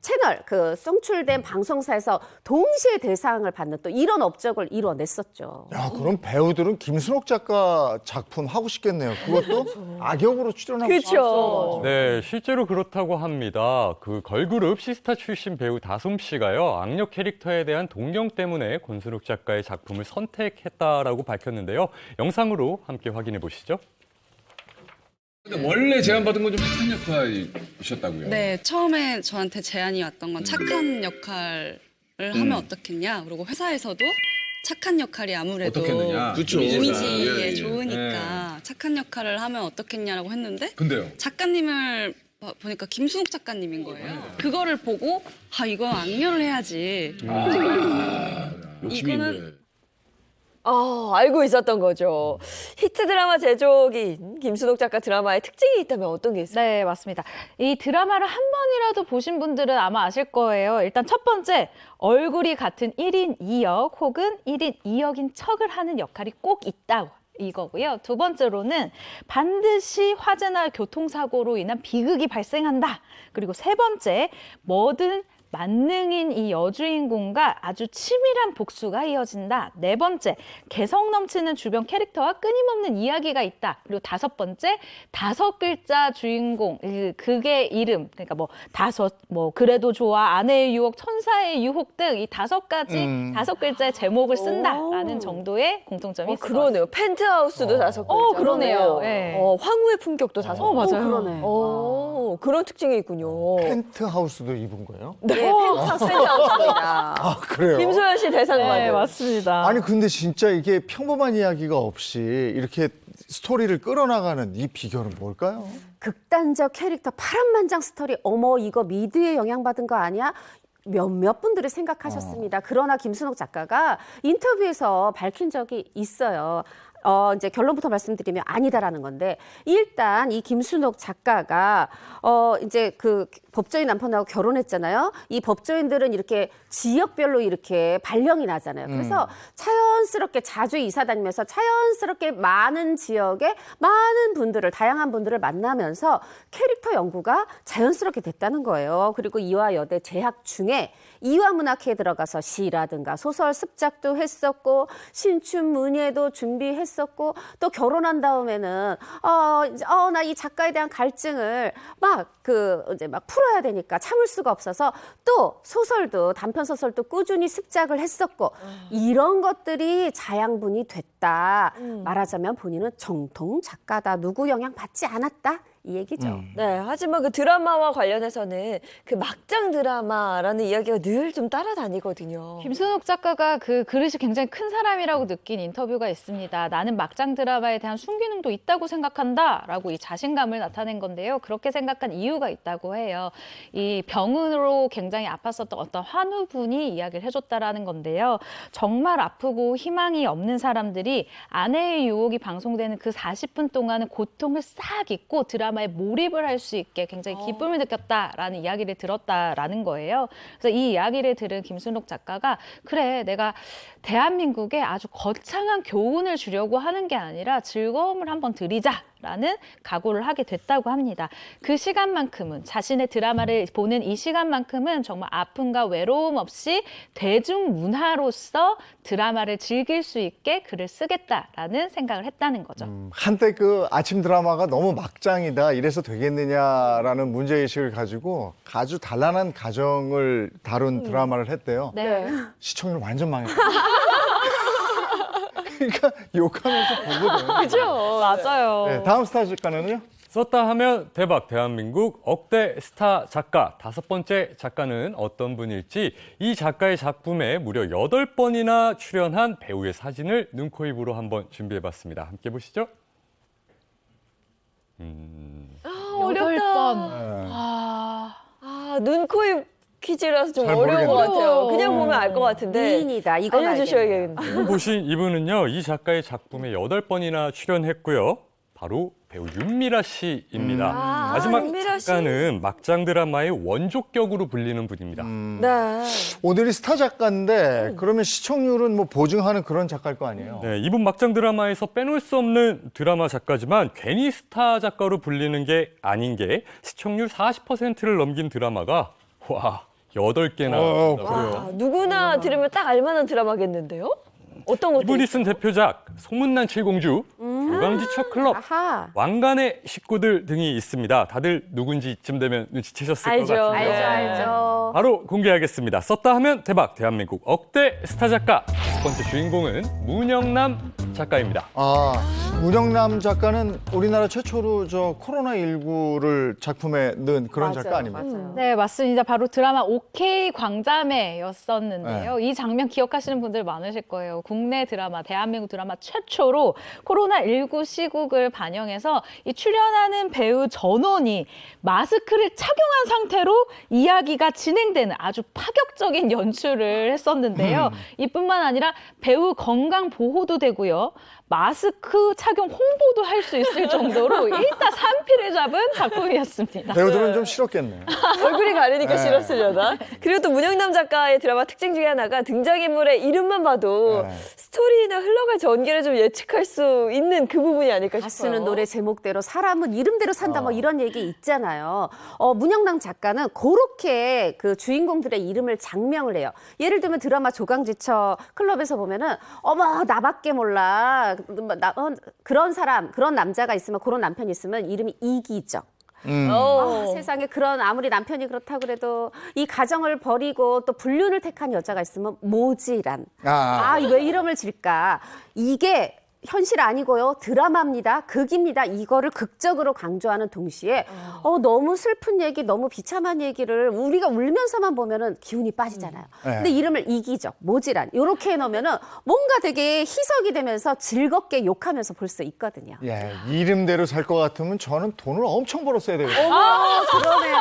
Speaker 14: 채널 그 송출된 방송사에서 동시에 대상을 받는 또 이런 업적을 이뤄냈었죠.
Speaker 1: 야, 그럼 배우들은 김순옥 작가 작품 하고 싶겠네요. 그것도 악역으로 출연하고
Speaker 2: 그렇죠.
Speaker 15: 네, 실제로 그렇다고 합니다. 그 걸그룹 시스타 출신 배우 다솜 씨가요, 악역 캐릭터에 대한 동경 때문에 권순옥 작가의 작품을 선택했다라고 밝혔는데요. 영상으로 함께 확인해 보시죠.
Speaker 21: 근데 원래 제안받은 건 좀 착한 역할이셨다고요?
Speaker 22: 네, 처음에 저한테 제안이 왔던 건 착한 역할을 하면 어떻겠냐. 그리고 회사에서도 착한 역할이 아무래도
Speaker 21: 어떻겠느냐. 그쵸.
Speaker 22: 이미지에
Speaker 21: 예.
Speaker 22: 좋으니까 착한 역할을 하면 어떻겠냐라고 했는데
Speaker 21: 근데요?
Speaker 22: 작가님을 보니까 김순옥 작가님인 거예요. 그거를 보고 이건 악녀를 해야지.
Speaker 21: 욕심이
Speaker 22: 이거는
Speaker 21: 있네.
Speaker 2: 알고 있었던 거죠. 히트 드라마 제조기인 김순옥 작가 드라마의 특징이 있다면 어떤 게 있어요?
Speaker 16: 네, 맞습니다. 이 드라마를 한 번이라도 보신 분들은 아마 아실 거예요. 일단 첫 번째, 얼굴이 같은 1인 2역 혹은 1인 2역인 척을 하는 역할이 꼭 있다. 이거고요. 두 번째로는 반드시 화재나 교통사고로 인한 비극이 발생한다. 그리고 세 번째, 뭐든 만능인 이 여주인공과 아주 치밀한 복수가 이어진다. 네 번째, 개성 넘치는 주변 캐릭터와 끊임없는 이야기가 있다. 그리고 다섯 번째, 5글자 주인공, 극의 이름, 그러니까 그래도 좋아, 아내의 유혹, 천사의 유혹 등 이 5가지 5글자의 제목을 쓴다라는 정도의 공통점이 있어요.
Speaker 2: 그러네요. 펜트하우스도 5글자.
Speaker 16: 그러네요. 네.
Speaker 2: 황후의 품격도 5글자.
Speaker 16: 맞아요.
Speaker 14: 그러네.
Speaker 2: 그런 특징이 있군요.
Speaker 1: 펜트하우스도 입은 거예요?
Speaker 2: 네, 펜트하우스입니다.
Speaker 1: 그래요?
Speaker 2: 김소연 씨 대상 받은.
Speaker 16: 네, 맞습니다.
Speaker 1: 아니 근데 진짜 이게 평범한 이야기가 없이 이렇게 스토리를 끌어나가는 이 비결은 뭘까요?
Speaker 14: 극단적 캐릭터 파란만장 스토리 어머 이거 미드에 영향받은 거 아니야? 몇몇 분들이 생각하셨습니다. 그러나 김순옥 작가가 인터뷰에서 밝힌 적이 있어요. 이제 결론부터 말씀드리면 아니다라는 건데 일단 이 김순옥 작가가 이제 그 법조인 남편하고 결혼했잖아요. 이 법조인들은 이렇게 지역별로 이렇게 발령이 나잖아요. 그래서 자연스럽게 자주 이사 다니면서 자연스럽게 많은 지역의 많은 분들을 다양한 분들을 만나면서 캐릭터 연구가 자연스럽게 됐다는 거예요. 그리고 이화여대 재학 중에 이화문학회에 들어가서 시라든가 소설 습작도 했었고 신춘문예도 준비했었고 또 결혼한 다음에는 나 이 작가에 대한 갈증을 막 풀어야 되니까 참을 수가 없어서 또 소설도 단편 소설도 꾸준히 습작을 했었고 이런 것들이 자양분이 됐다. 말하자면 본인은 정통 작가다. 누구 영향 받지 않았다. 이 얘기죠.
Speaker 2: 네, 하지만 그 드라마와 관련해서는 그 막장 드라마라는 이야기가 늘 좀 따라다니거든요.
Speaker 16: 김순옥 작가가 그 그릇이 굉장히 큰 사람이라고 느낀 인터뷰가 있습니다. 나는 막장 드라마에 대한 순기능도 있다고 생각한다라고 이 자신감을 나타낸 건데요. 그렇게 생각한 이유가 있다고 해요. 이 병으로 굉장히 아팠었던 어떤 환우분이 이야기를 해줬다라는 건데요. 정말 아프고 희망이 없는 사람들이 아내의 유혹이 방송되는 그 40분 동안은 고통을 싹 잊고 드라마에 몰입을 할 수 있게 굉장히 기쁨을 느꼈다라는 이야기를 들었다라는 거예요. 그래서 이 이야기를 들은 김순옥 작가가 그래, 내가 대한민국에 아주 거창한 교훈을 주려고 하는 게 아니라 즐거움을 한번 드리자라는 각오를 하게 됐다고 합니다. 그 시간만큼은, 자신의 드라마를 보는 이 시간만큼은 정말 아픔과 외로움 없이 대중문화로서 드라마를 즐길 수 있게 글을 쓰겠다라는 생각을 했다는 거죠.
Speaker 1: 한때 그 아침 드라마가 너무 막장이다, 이래서 되겠느냐라는 문제의식을 가지고 아주 단란한 가정을 다룬 드라마를 했대요.
Speaker 2: 네.
Speaker 1: 시청률 완전 망했어요. 그러니까 욕하면서 보거든.
Speaker 2: 그죠?
Speaker 16: 맞아요.
Speaker 1: 네, 다음 스타 작가는요?
Speaker 15: 썼다 하면 대박 대한민국 억대 스타 작가. 5번째 작가는 어떤 분일지 이 작가의 작품에 무려 8번이나 출연한 배우의 사진을 눈, 코, 입으로 한번 준비해봤습니다. 함께 보시죠.
Speaker 2: 어렵다. 눈, 코, 입 퀴즈라서 좀
Speaker 1: 잘
Speaker 2: 어려운 것
Speaker 1: 모르겠네.
Speaker 2: 같아요. 그냥 보면 알 것 같은데.
Speaker 14: 미인이다. 이건
Speaker 2: 알려주셔야겠네요.
Speaker 15: 지금 보신 이분은요, 이 작가의 작품에 8번이나 출연했고요. 바로 배우 윤미라 씨입니다. 마지막
Speaker 2: 윤미라 씨.
Speaker 15: 작가는 막장 드라마의 원조격으로 불리는 분입니다.
Speaker 2: 네.
Speaker 1: 오늘이 스타 작가인데 그러면 시청률은 뭐 보증하는 그런 작가일 거 아니에요?
Speaker 15: 네, 이분 막장 드라마에서 빼놓을 수 없는 드라마 작가지만 괜히 스타 작가로 불리는 게 아닌 게 시청률 40%를 넘긴 드라마가 8개나
Speaker 2: 와, 누구나 들으면 딱 알만한 드라마겠는데요? 어떤 것도
Speaker 15: 이분이 쓴 대표작 소문난 칠공주, 조강지처 클럽, 왕관의 식구들 등이 있습니다. 다들 누군지 이쯤 되면 눈치채셨을 것 같은데요.
Speaker 14: 알죠.
Speaker 15: 바로 공개하겠습니다. 썼다 하면 대박 대한민국 억대 스타 작가. 5번째 주인공은 문영남 작가입니다.
Speaker 1: 문영남 작가는 우리나라 최초로 저 코로나19를 작품에 넣은 그런 작가 아닙니까?
Speaker 16: 네, 맞습니다. 바로 드라마 OK 광자매였었는데요. 이 장면 기억하시는 분들 많으실 거예요. 국내 드라마, 대한민국 드라마 최초로 코로나19 시국을 반영해서 이 출연하는 배우 전원이 마스크를 착용한 상태로 이야기가 진행되는 아주 파격적인 연출을 했었는데요. 이뿐만 아니라 배우 건강 보호도 되고요. 마스크 착용 홍보도 할 수 있을 정도로 일타 삼피를 잡은 작품이었습니다.
Speaker 1: 배우들은 좀 싫었겠네요.
Speaker 2: 얼굴이 가리니까
Speaker 1: 네.
Speaker 2: 싫었으려나? 그리고 또 문영남 작가의 드라마 특징 중에 하나가 등장인물의 이름만 봐도 스토리나 흘러갈 전개를 좀 예측할 수 있는 그 부분이 아닐까 싶어요.
Speaker 14: 가수는 노래 제목대로 사람은 이름대로 산다 뭐 이런 얘기 있잖아요. 문영남 작가는 그렇게 그 주인공들의 이름을 장명을 해요. 예를 들면 드라마 조강지처 클럽에서 보면은 어머 나밖에 몰라. 그런 사람, 그런 남자가 있으면, 그런 남편이 있으면 이름이 이기적. 세상에 그런 아무리 남편이 그렇다고 그래도 이 가정을 버리고 또 불륜을 택한 여자가 있으면 모지란. 왜 이름을 질까? 이게 현실 아니고요. 드라마입니다. 극입니다. 이거를 극적으로 강조하는 동시에 너무 슬픈 얘기, 너무 비참한 얘기를 우리가 울면서만 보면은 기운이 빠지잖아요. 근데 이름을 이기적, 모지란 이렇게 해놓으면은 뭔가 되게 희석이 되면서 즐겁게 욕하면서 볼 수 있거든요.
Speaker 1: 예, 이름대로 살 것 같으면 저는 돈을 엄청 벌었어야 되거든요.
Speaker 14: 그러네요.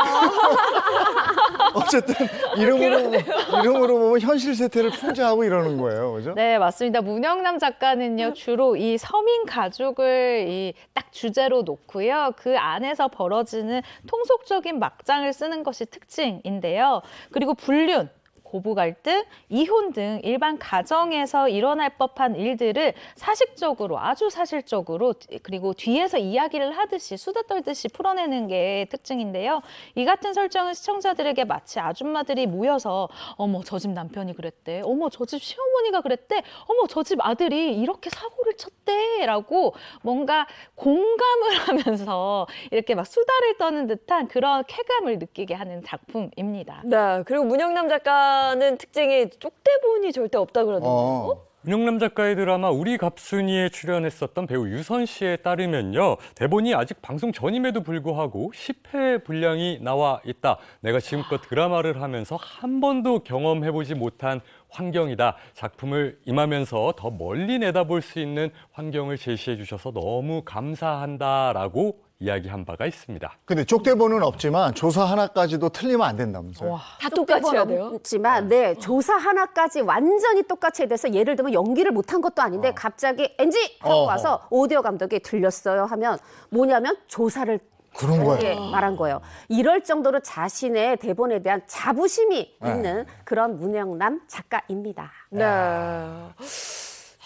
Speaker 1: 어쨌든 이름으로 보면 현실 세태를 풍자하고 이러는 거예요, 그죠?
Speaker 16: 네, 맞습니다. 문영남 작가는요, 주로 이 서민 가족을 딱 주제로 놓고요. 그 안에서 벌어지는 통속적인 막장을 쓰는 것이 특징인데요. 그리고 불륜, 고부 갈등, 이혼 등 일반 가정에서 일어날 법한 일들을 사실적으로, 아주 사실적으로, 그리고 뒤에서 이야기를 하듯이 수다 떨듯이 풀어내는 게 특징인데요. 이 같은 설정은 시청자들에게 마치 아줌마들이 모여서 어머 저 집 남편이 그랬대, 어머 저 집 시어머니가 그랬대, 어머 저 집 아들이 이렇게 사고를 쳤대 라고 뭔가 공감을 하면서 이렇게 막 수다를 떠는 듯한 그런 쾌감을 느끼게 하는 작품입니다.
Speaker 2: 네, 그리고 문영남 작가는 특징이 쪽대본이 절대 없다 그러던데요.
Speaker 15: 윤영남 작가의 드라마 우리 갑순이에 출연했었던 배우 유선 씨에 따르면요. 대본이 아직 방송 전임에도 불구하고 10회 분량이 나와 있다. 내가 지금껏 드라마를 하면서 한 번도 경험해보지 못한 환경이다. 작품을 임하면서 더 멀리 내다볼 수 있는 환경을 제시해 주셔서 너무 감사한다라고 이야기한 바가 있습니다.
Speaker 1: 근데 쪽대본은 없지만 조사 하나까지도 틀리면 안 된다면서요.
Speaker 2: 다 똑같이 해야 돼요?
Speaker 14: 없지만 네, 조사 하나까지 완전히 똑같이 해야 돼서 예를 들면 연기를 못한 것도 아닌데 갑자기 NG 하고 와서 오디오 감독이 들렸어요 하면 뭐냐면 조사를
Speaker 1: 그런 거예요.
Speaker 14: 예, 말한 거예요. 이럴 정도로 자신의 대본에 대한 자부심이 있는 그런 문영남 작가입니다.
Speaker 2: 네.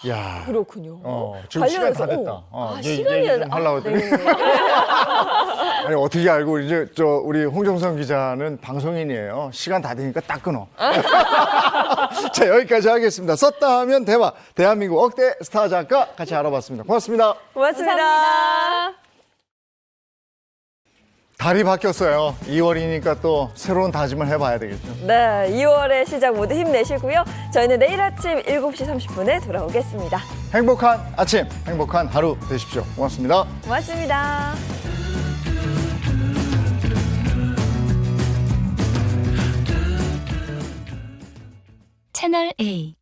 Speaker 1: 야.
Speaker 2: 그렇군요.
Speaker 1: 지금 시간 다
Speaker 2: 관련해서,
Speaker 1: 됐다.
Speaker 2: 시간이
Speaker 1: 좀 하려고 했더니. 아니, 어떻게 알고, 이제 우리 홍정선 기자는 방송인이에요. 시간 다 되니까 딱 끊어. 자, 여기까지 하겠습니다. 썼다 하면 대박. 대한민국 억대 스타 작가 같이 알아봤습니다. 고맙습니다.
Speaker 2: 고맙습니다.
Speaker 1: 달이 바뀌었어요. 2월이니까 또 새로운 다짐을 해봐야 되겠죠.
Speaker 2: 네, 2월의 시작 모두 힘내시고요. 저희는 내일 아침 7시 30분에 돌아오겠습니다.
Speaker 1: 행복한 아침, 행복한 하루 되십시오. 고맙습니다.
Speaker 2: 고맙습니다.
Speaker 4: 채널 A